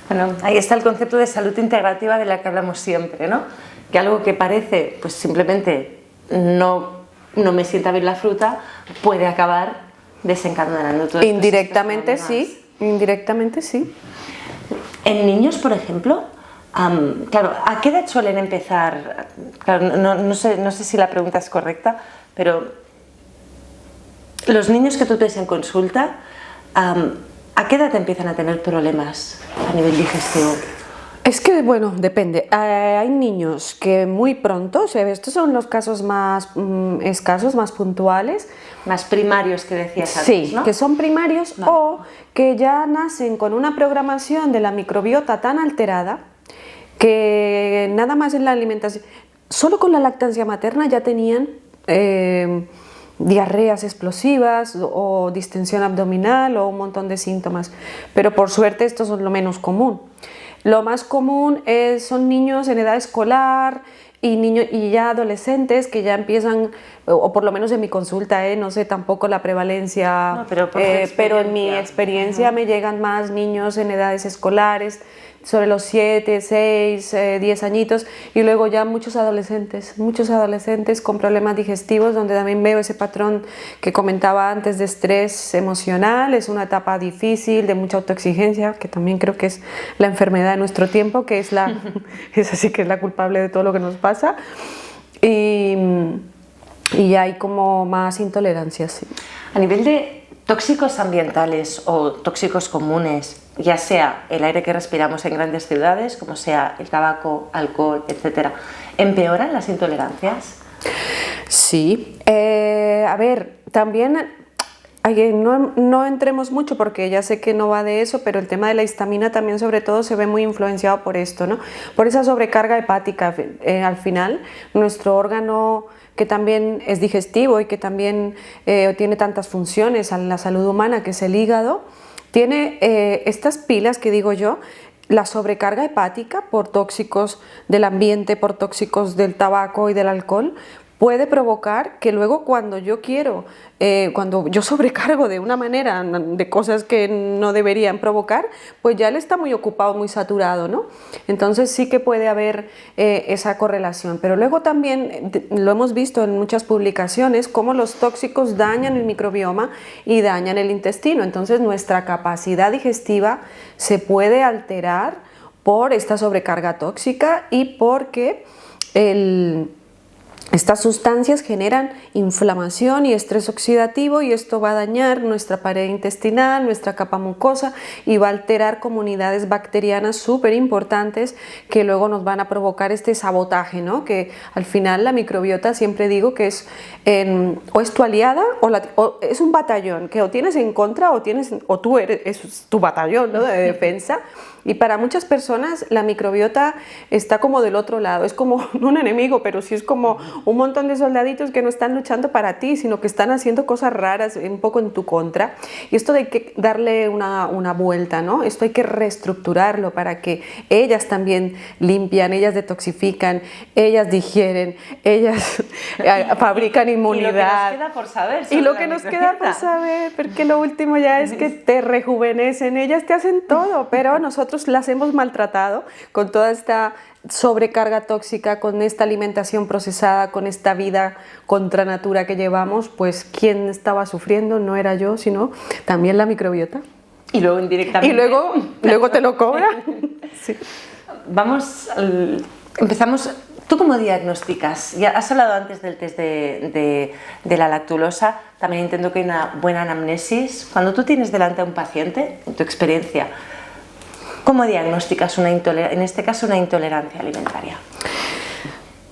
Bueno, ahí está el concepto de salud integrativa de la que hablamos siempre, ¿no? Que algo que parece, pues simplemente no me sienta bien la fruta, puede acabar desencadenando todo esto. Indirectamente sí, indirectamente sí. En niños, por ejemplo, claro, ¿a qué edad suelen empezar? Claro, no sé si la pregunta es correcta, pero los niños que tú ves en consulta, ¿a qué edad empiezan a tener problemas a nivel digestivo? Es que, bueno, depende. Hay niños que muy pronto, estos son los casos más escasos, más puntuales. Más primarios que decías antes, sí, ¿no? Que son primarios, vale. O que ya nacen con una programación de la microbiota tan alterada que nada más en la alimentación, solo con la lactancia materna ya tenían diarreas explosivas o distensión abdominal o un montón de síntomas, pero por suerte estos son lo menos común. Lo más común son niños en edad escolar y ya adolescentes que ya empiezan, o por lo menos en mi consulta, no sé tampoco la prevalencia, no, pero en mi experiencia me llegan más niños en edades escolares, sobre los 7, 6, 10 añitos, y luego ya muchos adolescentes con problemas digestivos, donde también veo ese patrón que comentaba antes de estrés emocional. Es una etapa difícil, de mucha autoexigencia, que también creo que es la enfermedad de nuestro tiempo, que es así que es la culpable de todo lo que nos pasa, y hay como más intolerancia, sí. A nivel de tóxicos ambientales o tóxicos comunes, ya sea el aire que respiramos en grandes ciudades, como sea el tabaco, alcohol, etcétera, ¿empeoran las intolerancias? Sí. A ver, también no entremos mucho porque ya sé que no va de eso, pero el tema de la histamina también sobre todo se ve muy influenciado por esto, ¿no? Por esa sobrecarga hepática. Al final, nuestro órgano, que también es digestivo y que también tiene tantas funciones en la salud humana, que es el hígado, tiene estas pilas que digo yo. La sobrecarga hepática por tóxicos del ambiente, por tóxicos del tabaco y del alcohol, puede provocar que luego cuando yo sobrecargo de una manera de cosas que no deberían provocar, pues ya él está muy ocupado, muy saturado, ¿no? Entonces sí que puede haber esa correlación, pero luego también lo hemos visto en muchas publicaciones, cómo los tóxicos dañan el microbioma y dañan el intestino. Entonces nuestra capacidad digestiva se puede alterar por esta sobrecarga tóxica y porque estas sustancias generan inflamación y estrés oxidativo, y esto va a dañar nuestra pared intestinal, nuestra capa mucosa, y va a alterar comunidades bacterianas súper importantes que luego nos van a provocar este sabotaje, ¿no? Que al final la microbiota, siempre digo que es o es tu aliada o es un batallón que o tienes en contra o tú es tu batallón, ¿no? De defensa. Y para muchas personas la microbiota está como del otro lado, es como un enemigo, pero sí es como un montón de soldaditos que no están luchando para ti, sino que están haciendo cosas raras un poco en tu contra. Y esto hay que darle una vuelta, ¿no? Esto hay que reestructurarlo para que ellas también limpian, ellas detoxifican, ellas digieren, ellas fabrican inmunidad. Y lo que nos queda por saber. Y lo que nos queda por saber, porque lo último ya es que te rejuvenecen, ellas te hacen todo, pero nosotros las hemos maltratado con toda esta sobrecarga tóxica, con esta alimentación procesada, con esta vida contra natura que llevamos. Pues quien estaba sufriendo no era yo, sino también la microbiota. Y luego indirectamente. Y luego te lo cobra. Sí. Empezamos. ¿Tú cómo diagnosticas? Ya has hablado antes del test de la lactulosa, también entiendo que hay una buena anamnesis. Cuando tú tienes delante a un paciente, en tu experiencia, ¿cómo diagnosticas en este caso una intolerancia alimentaria?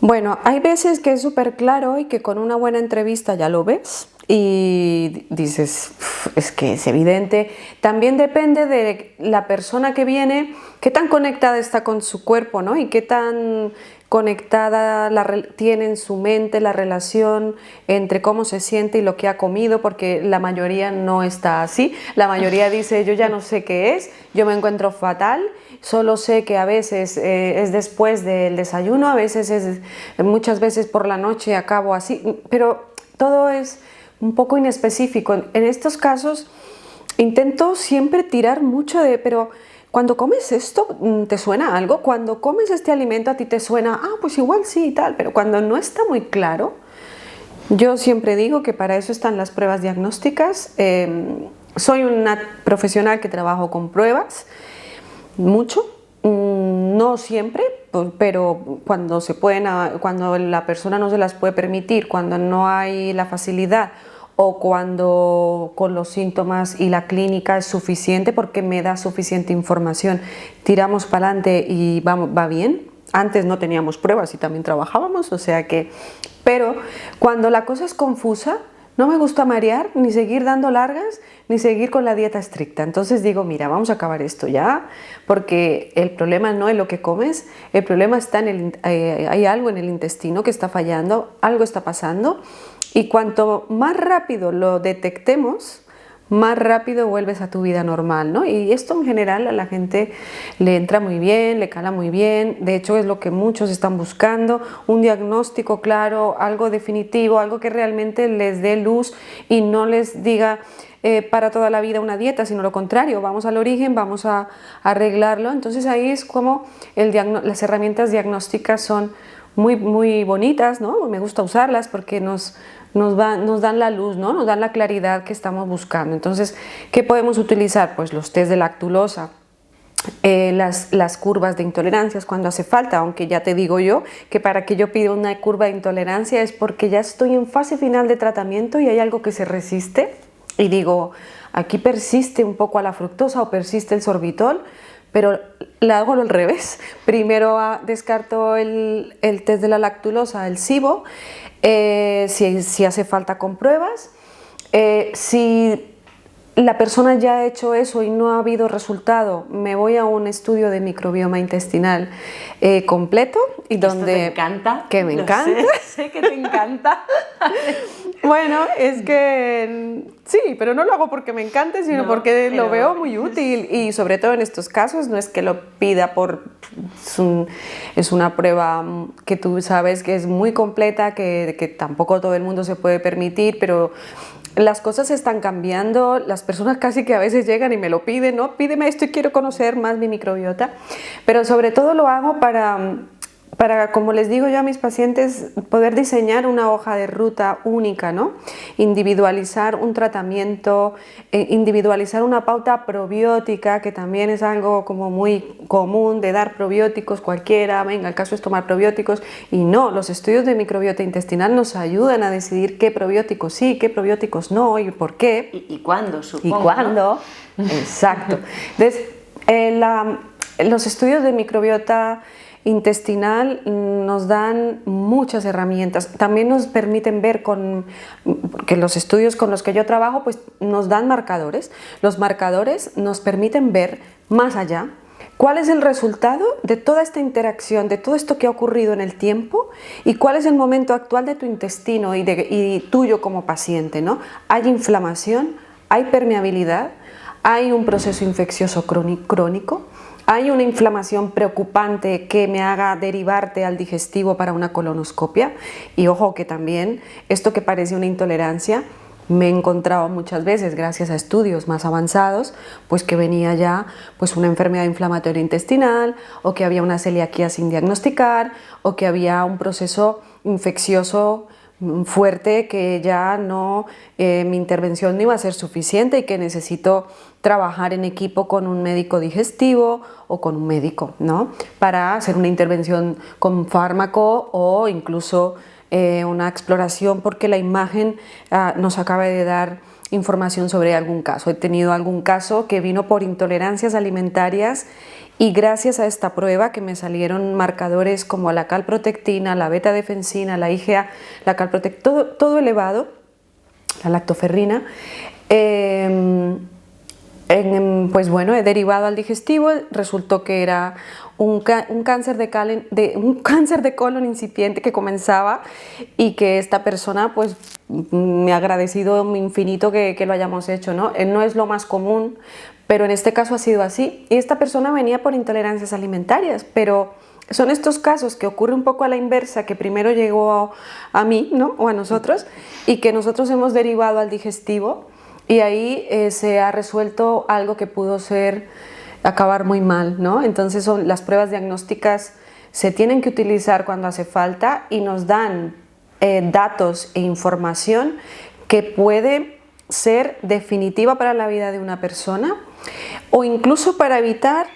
Bueno, hay veces que es súper claro y que con una buena entrevista ya lo ves y dices, es que es evidente. También depende de la persona que viene, qué tan conectada está con su cuerpo, ¿no? Y qué tan conectada tiene en su mente la relación entre cómo se siente y lo que ha comido, porque la mayoría no está así. La mayoría dice, yo ya no sé qué es, yo me encuentro fatal, solo sé que a veces es después del desayuno, a veces muchas veces por la noche acabo así, pero todo es un poco inespecífico. En estos casos intento siempre tirar mucho pero cuando comes esto, ¿te suena algo? Cuando comes este alimento a ti te suena, pues igual sí y tal, pero cuando no está muy claro, yo siempre digo que para eso están las pruebas diagnósticas. Soy una profesional que trabajo con pruebas, mucho, no siempre, pero cuando cuando la persona no se las puede permitir, cuando no hay la facilidad, o cuando con los síntomas y la clínica es suficiente porque me da suficiente información, tiramos para adelante y va bien. Antes no teníamos pruebas y también trabajábamos, o sea que... Pero cuando la cosa es confusa, no me gusta marear, ni seguir dando largas, ni seguir con la dieta estricta. Entonces digo, mira, vamos a acabar esto ya, porque el problema no es lo que comes, el problema está hay algo en el intestino que está fallando, algo está pasando. Y cuanto más rápido lo detectemos, más rápido vuelves a tu vida normal, ¿no? Y esto en general a la gente le entra muy bien, le cala muy bien. De hecho es lo que muchos están buscando, un diagnóstico claro, algo definitivo, algo que realmente les dé luz y no les diga para toda la vida una dieta, sino lo contrario, vamos al origen, vamos a arreglarlo. Entonces ahí es como las herramientas diagnósticas son muy, muy bonitas, ¿no? Me gusta usarlas porque nos dan la luz, ¿no? Nos dan la claridad que estamos buscando. Entonces, ¿qué podemos utilizar? Pues los test de lactulosa, las curvas de intolerancias cuando hace falta, aunque ya te digo yo que para que yo pida una curva de intolerancia es porque ya estoy en fase final de tratamiento y hay algo que se resiste y digo, aquí persiste un poco a la fructosa o persiste el sorbitol, pero la hago al revés. Primero descarto el test de la lactulosa, el SIBO, si hace falta con pruebas. Si la persona ya ha hecho eso y no ha habido resultado, me voy a un estudio de microbioma intestinal completo. Y donde ¿Esto te encanta? Que me encanta. Sé que te encanta. Bueno, es que sí, pero no lo hago porque me encante, sino porque lo veo muy útil y sobre todo en estos casos no es que lo pida es una prueba que tú sabes que es muy completa, que tampoco todo el mundo se puede permitir, pero las cosas están cambiando, las personas casi que a veces llegan y me lo piden, ¿no? Pídeme esto y quiero conocer más mi microbiota, pero sobre todo lo hago para, como les digo yo a mis pacientes, poder diseñar una hoja de ruta única, ¿no? Individualizar un tratamiento, individualizar una pauta probiótica, que también es algo como muy común de dar probióticos cualquiera, venga, el caso es tomar probióticos, y no, los estudios de microbiota intestinal nos ayudan a decidir qué probióticos sí, qué probióticos no y por qué. ¿Y cuándo, supongo? ¿Y cuándo? ¿No? Exacto. Entonces, los estudios de microbiota intestinal nos dan muchas herramientas, también nos permiten ver que los estudios con los que yo trabajo pues nos dan marcadores, los marcadores nos permiten ver más allá, ¿Cuál es el resultado de toda esta interacción, de todo esto que ha ocurrido en el tiempo y cuál es el momento actual de tu intestino y tuyo como paciente, ¿no? ¿Hay inflamación? ¿Hay permeabilidad? ¿Hay un proceso infeccioso crónico? ¿Hay una inflamación preocupante que me haga derivarte al digestivo para una colonoscopia? Y ojo que también esto que parece una intolerancia, me he encontrado muchas veces, gracias a estudios más avanzados, pues que venía ya pues una enfermedad inflamatoria intestinal, o que había una celiaquía sin diagnosticar, o que había un proceso infeccioso fuerte que ya no, mi intervención no iba a ser suficiente y que necesito trabajar en equipo con un médico digestivo o con un médico, ¿no? Para hacer una intervención con fármaco o incluso una exploración, porque la imagen nos acaba de dar información sobre algún caso. He tenido algún caso que vino por intolerancias alimentarias y gracias a esta prueba que me salieron marcadores como la calprotectina, la beta-defensina, la IgA, la todo elevado, la lactoferrina, pues bueno, he derivado al digestivo, resultó que era un cáncer de colon incipiente que comenzaba y que esta persona pues me ha agradecido infinito que lo hayamos hecho, ¿no? No es lo más común, pero en este caso ha sido así. Y esta persona venía por intolerancias alimentarias, pero son estos casos que ocurre un poco a la inversa, que primero llegó a mí, ¿no? O a nosotros, y que nosotros hemos derivado al digestivo. Y ahí se ha resuelto algo que pudo acabar muy mal, ¿no? Entonces las pruebas diagnósticas se tienen que utilizar cuando hace falta y nos dan datos e información que puede ser definitiva para la vida de una persona o incluso para evitar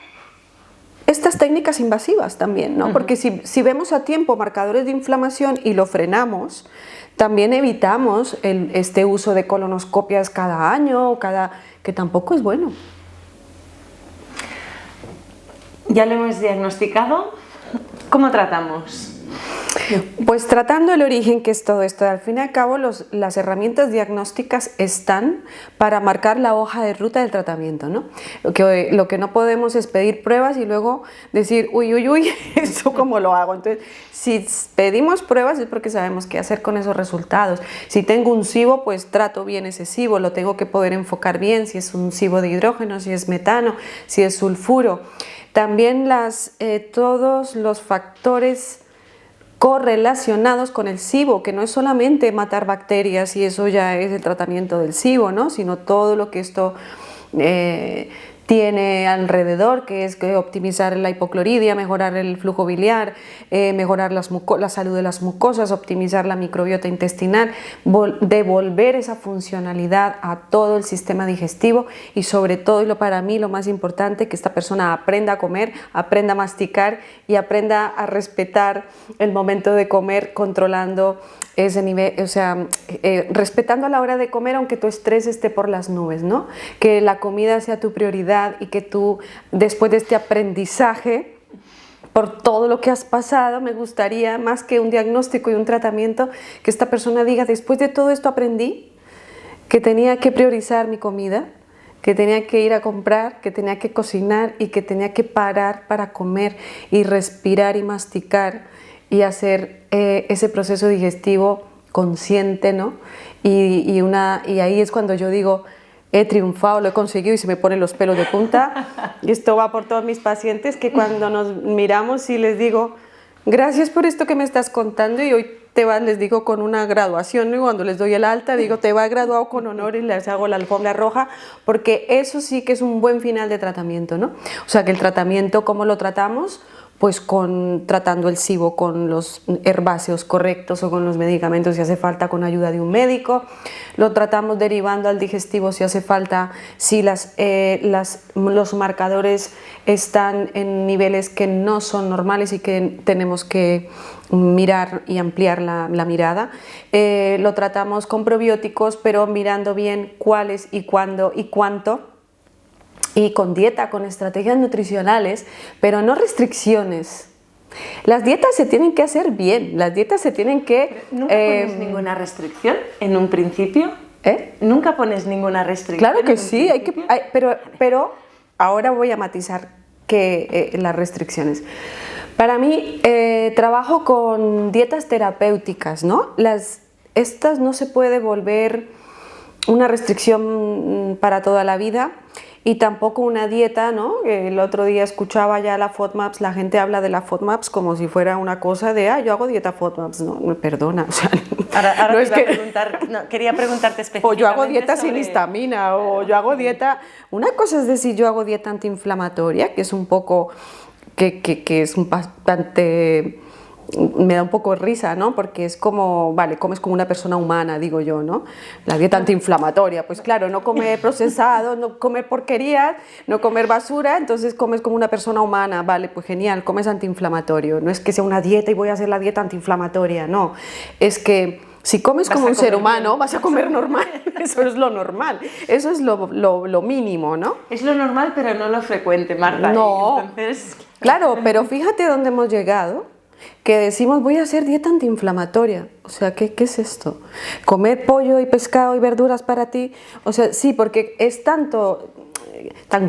estas técnicas invasivas también, ¿no? Porque si vemos a tiempo marcadores de inflamación y lo frenamos, también evitamos este uso de colonoscopias cada año, que tampoco es bueno. Ya lo hemos diagnosticado. ¿Cómo tratamos? Pues tratando el origen, que es todo esto. Al fin y al cabo, las herramientas diagnósticas están para marcar la hoja de ruta del tratamiento, ¿no? Lo que no podemos es pedir pruebas y luego decir, uy, uy, uy, ¿eso cómo lo hago? Entonces, si pedimos pruebas es porque sabemos qué hacer con esos resultados. Si tengo un SIBO, pues trato bien ese SIBO, lo tengo que poder enfocar bien, si es un SIBO de hidrógeno, si es metano, si es sulfuro. También todos los factores correlacionados con el SIBO, que no es solamente matar bacterias y eso ya es el tratamiento del SIBO, ¿no? Sino todo lo que esto tiene alrededor, que es optimizar la hipocloridia, mejorar el flujo biliar, mejorar la salud de las mucosas, optimizar la microbiota intestinal, devolver esa funcionalidad a todo el sistema digestivo y sobre todo, y para mí lo más importante, que esta persona aprenda a comer, aprenda a masticar y aprenda a respetar el momento de comer, controlando ese nivel, o sea, respetando a la hora de comer, aunque tu estrés esté por las nubes, ¿no? Que la comida sea tu prioridad y que tú, después de este aprendizaje, por todo lo que has pasado, me gustaría, más que un diagnóstico y un tratamiento, que esta persona diga, después de todo esto aprendí que tenía que priorizar mi comida, que tenía que ir a comprar, que tenía que cocinar y que tenía que parar para comer y respirar y masticar y hacer ese proceso digestivo consciente, ¿no? Y ahí es cuando yo digo, he triunfado, lo he conseguido y se me ponen los pelos de punta. Y esto va por todos mis pacientes, que cuando nos miramos y les digo, gracias por esto que me estás contando, y hoy te vas, les digo, con una graduación, ¿no? Y cuando les doy el alta, digo, te vas graduado con honor y les hago la alfombra roja, porque eso sí que es un buen final de tratamiento, ¿no? O sea, que el tratamiento, ¿cómo lo tratamos? Pues tratando el SIBO con los herbáceos correctos o con los medicamentos si hace falta, con ayuda de un médico. Lo tratamos derivando al digestivo si hace falta, si los marcadores están en niveles que no son normales y que tenemos que mirar y ampliar la mirada. Lo tratamos con probióticos, pero mirando bien cuáles y cuándo y cuánto. Y con dieta, con estrategias nutricionales, pero no restricciones. Las dietas se tienen que hacer bien, las dietas se tienen que... ¿Nunca pones ninguna restricción en un principio? ¿Nunca pones ninguna restricción? Claro que sí, pero ahora voy a matizar. que las restricciones. Para mí, trabajo con dietas terapéuticas, ¿no? Estas no se puede volver una restricción para toda la vida y tampoco una dieta, ¿no? El otro día escuchaba ya la FODMAPs, la gente habla de la FODMAPs como si fuera una cosa de, yo hago dieta FODMAPs. No, me perdona, o sea, ahora no te es iba a que... preguntar, quería preguntarte específicamente. O yo hago dieta sin sobre... histamina, o yo hago dieta... Una cosa es decir, yo hago dieta antiinflamatoria, que es un poco... que es bastante... me da un poco de risa, ¿no? Porque es como, vale, comes como una persona humana, digo yo, ¿no? La dieta antiinflamatoria, pues claro, no comer procesado, no comer porquerías, no comer basura, entonces comes como una persona humana, vale, pues genial, comes antiinflamatorio. No es que sea una dieta y voy a hacer la dieta antiinflamatoria, no. Es que si comes como un ser humano, vas a comer normal. Eso es lo normal, eso es lo mínimo, ¿no? Es lo normal, pero no lo frecuente, Marta. No, entonces... claro, pero fíjate dónde hemos llegado. Que decimos voy a hacer dieta antiinflamatoria, o sea, ¿qué es esto? ¿Comer pollo y pescado y verduras para ti? O sea, sí, porque es tan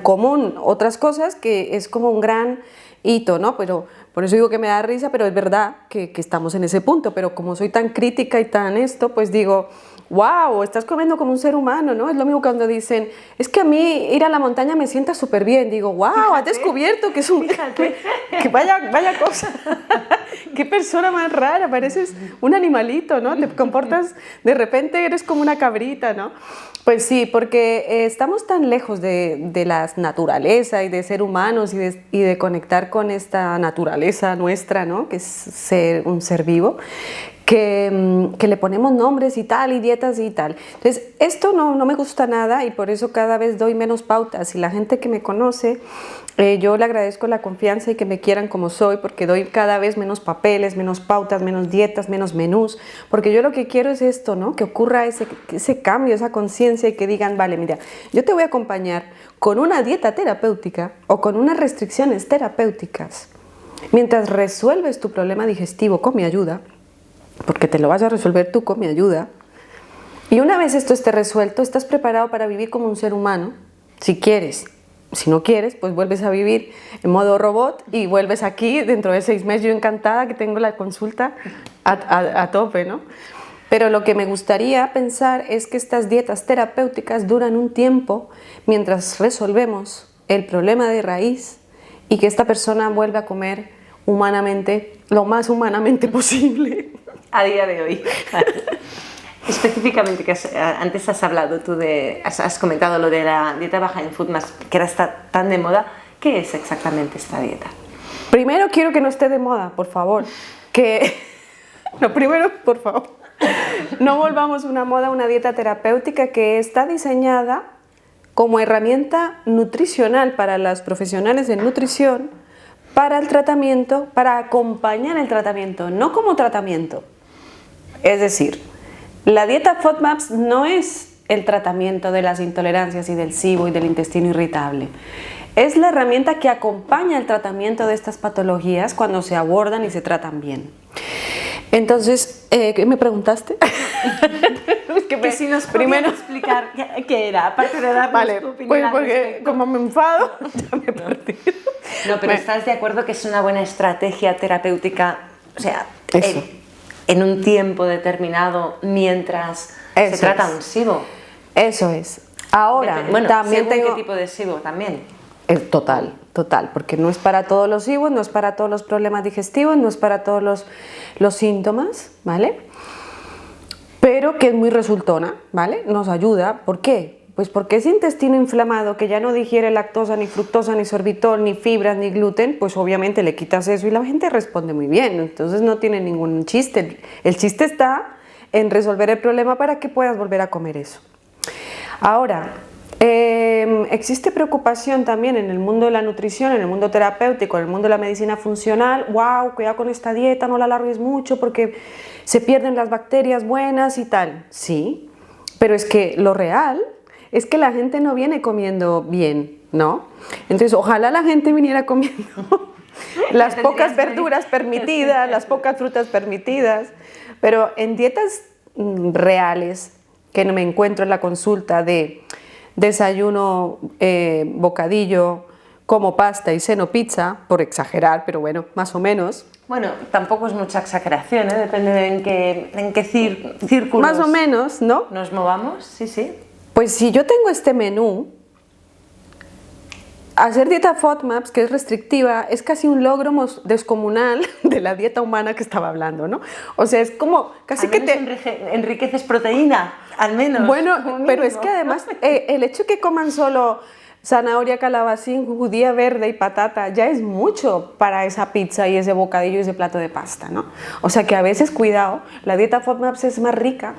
común otras cosas que es como un gran hito, ¿no? Pero por eso digo que me da risa, pero es verdad que estamos en ese punto, pero como soy tan crítica y tan esto, pues digo... ¡Wow! Estás comiendo como un ser humano, ¿no? Es lo mismo cuando dicen, es que a mí ir a la montaña me sienta súper bien. Digo, ¡wow! Fíjate, has descubierto que es un... que vaya cosa. ¡Qué persona más rara! Pareces un animalito, ¿no? Te comportas, de repente eres como una cabrita, ¿no? Pues sí, porque estamos tan lejos de la naturaleza y de ser humanos y de conectar con esta naturaleza nuestra, ¿no? Que es un ser vivo. Que le ponemos nombres y tal, y dietas y tal. Entonces, esto no me gusta nada y por eso cada vez doy menos pautas. Y la gente que me conoce, yo le agradezco la confianza y que me quieran como soy, porque doy cada vez menos papeles, menos pautas, menos dietas, menos menús. Porque yo lo que quiero es esto, ¿no? Que ocurra ese cambio, esa conciencia y que digan, vale, mira, yo te voy a acompañar con una dieta terapéutica o con unas restricciones terapéuticas. Mientras resuelves tu problema digestivo con mi ayuda, porque te lo vas a resolver tú con mi ayuda. Y una vez esto esté resuelto, estás preparado para vivir como un ser humano, si quieres. Si no quieres, pues vuelves a vivir en modo robot y vuelves aquí dentro de 6 meses. Yo encantada que tengo la consulta a tope, ¿no? Pero lo que me gustaría pensar es que estas dietas terapéuticas duran un tiempo mientras resolvemos el problema de raíz y que esta persona vuelva a comer humanamente, lo más humanamente posible. A día de hoy. Específicamente, que antes has hablado tú has comentado lo de la dieta baja en FODMAPs, que ahora está tan de moda. ¿Qué es exactamente esta dieta? Primero quiero que no esté de moda, por favor. Primero, por favor, no volvamos una moda una dieta terapéutica que está diseñada como herramienta nutricional para las profesionales de nutrición, para el tratamiento, para acompañar el tratamiento, no como tratamiento. Es decir, la dieta FODMAPs no es el tratamiento de las intolerancias y del SIBO y del intestino irritable. Es la herramienta que acompaña el tratamiento de estas patologías cuando se abordan y se tratan bien. Entonces, ¿qué me preguntaste? que si nos primero explicar qué era, aparte de darnos tu opinión. Pues porque como me enfado, ya me he perdido. No, pero ¿estás de acuerdo que es una buena estrategia terapéutica? O sea, en un tiempo determinado mientras se trata un SIBO. Eso es. Ahora, bueno, también ¿qué tipo de SIBO también? Total, porque no es para todos los SIBOs, no es para todos los problemas digestivos, no es para todos los síntomas, ¿vale? Pero que es muy resultona, ¿vale? Nos ayuda. ¿Por qué? Pues porque ese intestino inflamado que ya no digiere lactosa, ni fructosa, ni sorbitol, ni fibras, ni gluten, pues obviamente le quitas eso y la gente responde muy bien. Entonces no tiene ningún chiste. El chiste está en resolver el problema para que puedas volver a comer eso. Ahora, existe preocupación también en el mundo de la nutrición, en el mundo terapéutico, en el mundo de la medicina funcional. ¡Wow! Cuidado con esta dieta, no la alargues mucho porque se pierden las bacterias buenas y tal. Sí, pero es que lo real es que la gente no viene comiendo bien, ¿no? Entonces, ojalá la gente viniera comiendo las pocas verduras permitidas, las pocas frutas permitidas, pero en dietas reales que me encuentro en la consulta de desayuno, bocadillo, como pasta y ceno pizza, por exagerar, pero bueno, más o menos. Bueno, tampoco es mucha exageración, ¿eh? Depende de en qué círculos más o menos, ¿no? nos movamos, sí, sí. Pues si yo tengo este menú, hacer dieta FODMAPs, que es restrictiva, es casi un logro descomunal de la dieta humana que estaba hablando, ¿no? O sea, es como casi al que menos enriqueces proteína, al menos. Bueno, pero es que además el hecho que coman solo zanahoria, calabacín, judía verde y patata ya es mucho para esa pizza y ese bocadillo y ese plato de pasta, ¿no? O sea que a veces, cuidado, la dieta FODMAPs es más rica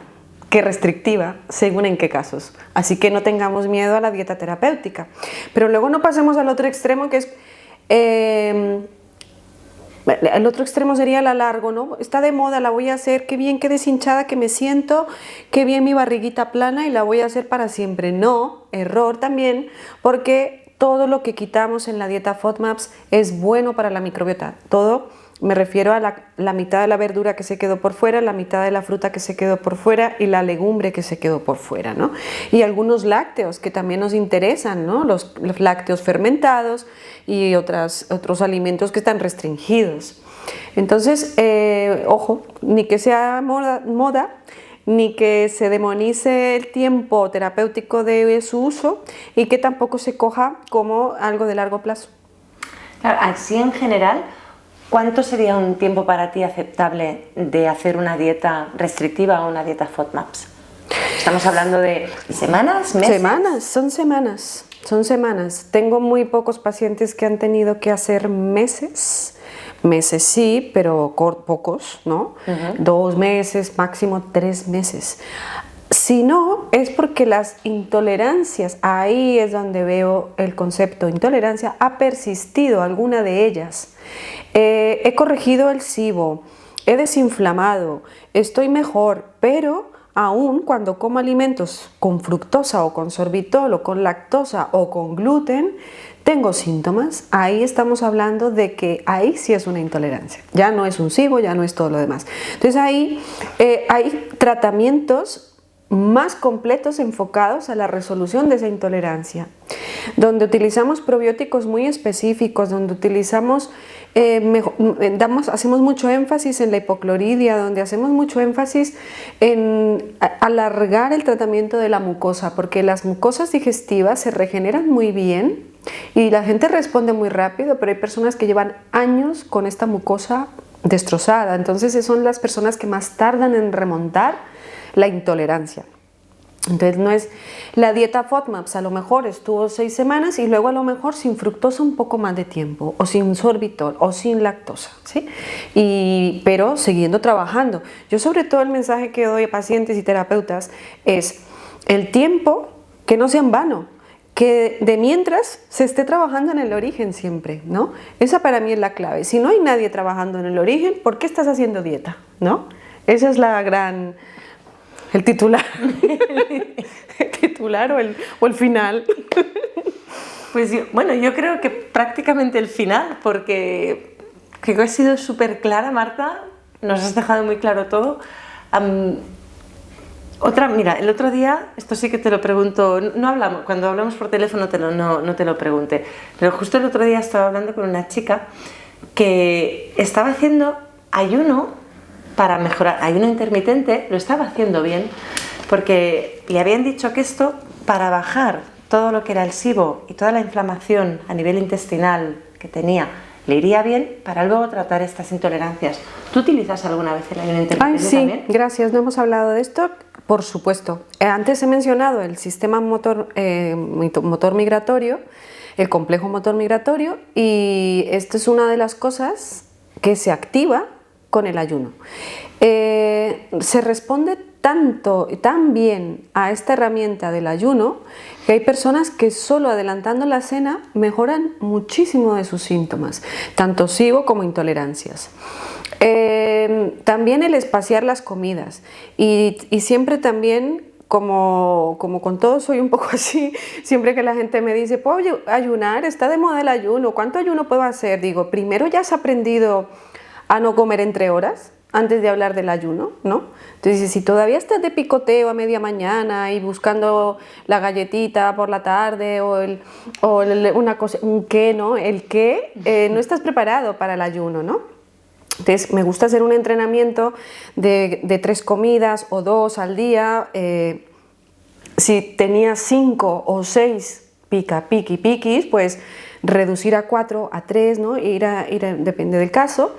que restrictiva, según en qué casos. Así que no tengamos miedo a la dieta terapéutica. Pero luego no pasemos al otro extremo, que es... el otro extremo sería el alargo, ¿no? Está de moda, la voy a hacer, qué bien, qué deshinchada que me siento, qué bien mi barriguita plana y la voy a hacer para siempre. No, error también, porque todo lo que quitamos en la dieta FODMAPs es bueno para la microbiota. Todo, me refiero a la mitad de la verdura que se quedó por fuera, la mitad de la fruta que se quedó por fuera y la legumbre que se quedó por fuera, ¿no? Y algunos lácteos que también nos interesan, ¿no? Los lácteos fermentados y otros alimentos que están restringidos. Entonces, ojo, ni que sea moda, ni que se demonice el tiempo terapéutico de su uso y que tampoco se coja como algo de largo plazo. Claro, así en general, ¿cuánto sería un tiempo para ti aceptable de hacer una dieta restrictiva o una dieta FODMAPs? ¿Estamos hablando de semanas, meses? Son semanas. Tengo muy pocos pacientes que han tenido que hacer meses. Meses sí, pero pocos, ¿no? 2 meses, máximo 3 meses. Si no, es porque las intolerancias, ahí es donde veo el concepto intolerancia, ha persistido alguna de ellas. He corregido el SIBO, he desinflamado, estoy mejor, pero aún cuando como alimentos con fructosa o con sorbitol o con lactosa o con gluten, tengo síntomas. Ahí estamos hablando de que ahí sí es una intolerancia. Ya no es un SIBO, ya no es todo lo demás. Entonces ahí hay tratamientos más completos enfocados a la resolución de esa intolerancia, donde utilizamos probióticos muy específicos, donde utilizamos hacemos mucho énfasis en la hipocloridia, donde hacemos mucho énfasis en alargar el tratamiento de la mucosa, porque las mucosas digestivas se regeneran muy bien y la gente responde muy rápido, pero hay personas que llevan años con esta mucosa destrozada, entonces son las personas que más tardan en remontar la intolerancia. Entonces no es la dieta FODMAPs, a lo mejor estuvo 6 semanas y luego a lo mejor sin fructosa un poco más de tiempo, o sin sorbitol, o sin lactosa, ¿sí? Pero siguiendo trabajando. Yo sobre todo el mensaje que doy a pacientes y terapeutas es el tiempo que no sea en vano, que de mientras se esté trabajando en el origen siempre, ¿no? Esa para mí es la clave. Si no hay nadie trabajando en el origen, ¿por qué estás haciendo dieta? ¿No? Esa es la gran... el titular, el titular o el final. Pues yo creo que prácticamente el final, porque creo que has sido súper clara, Marta, nos has dejado muy claro todo. Mira, el otro día, esto sí que te lo pregunto, no hablamos, cuando hablamos por teléfono no te lo pregunté, pero justo el otro día estaba hablando con una chica que estaba haciendo ayuno para mejorar, ayuno intermitente, lo estaba haciendo bien, porque le habían dicho que esto, para bajar todo lo que era el SIBO y toda la inflamación a nivel intestinal que tenía, le iría bien para luego tratar estas intolerancias. ¿Tú utilizas alguna vez el ayuno intermitente también? Sí, gracias, no hemos hablado de esto, por supuesto. Antes he mencionado el sistema motor migratorio, el complejo motor migratorio, y esto es una de las cosas que se activa con el ayuno. Se responde tanto y tan bien a esta herramienta del ayuno que hay personas que solo adelantando la cena mejoran muchísimo de sus síntomas, tanto SIBO como intolerancias. También el espaciar las comidas y siempre también, como con todo soy un poco así, siempre que la gente me dice, ¿puedo ayunar? Está de moda el ayuno, ¿cuánto ayuno puedo hacer? Digo, primero ya has aprendido a no comer entre horas, antes de hablar del ayuno, ¿no? Entonces, si todavía estás de picoteo a media mañana y buscando la galletita por la tarde una cosa, un qué, ¿no? El qué, no estás preparado para el ayuno, ¿no? Entonces, me gusta hacer un entrenamiento de 3 comidas o 2 al día. Si tenías 5 o 6 piquis, pues reducir a 4, a 3, ¿no? Depende del caso.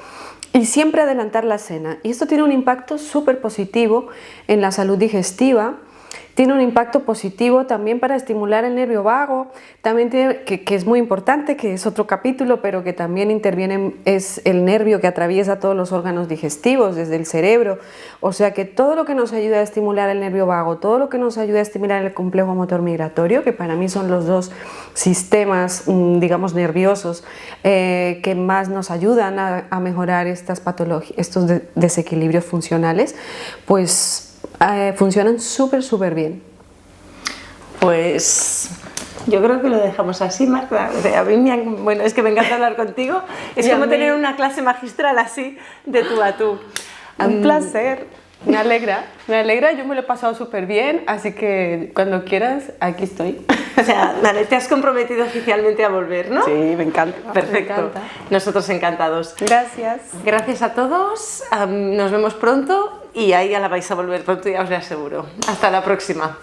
Y siempre adelantar la cena. Y esto tiene un impacto súper positivo en la salud digestiva. Tiene un impacto positivo también para estimular el nervio vago, también tiene, que es muy importante, que es otro capítulo, pero que también interviene, es el nervio que atraviesa todos los órganos digestivos, desde el cerebro. O sea que todo lo que nos ayuda a estimular el nervio vago, todo lo que nos ayuda a estimular el complejo motor migratorio, que para mí son los 2 sistemas, digamos, nerviosos que más nos ayudan a mejorar estas patologías, estos desequilibrios funcionales, pues funcionan súper bien. Pues yo creo que lo dejamos así, Marta. O sea, bueno, es que me encanta hablar contigo. Es como tener una clase magistral así, de tú a tú. Un placer. Me alegra, yo me lo he pasado súper bien, así que cuando quieras, aquí estoy. O sea, vale, te has comprometido oficialmente a volver, ¿no? Sí, me encanta. Perfecto. Me encanta. Nosotros encantados. Gracias. Gracias a todos, nos vemos pronto y ahí ya la vais a volver pronto, ya os lo aseguro. Hasta la próxima.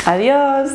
Adiós.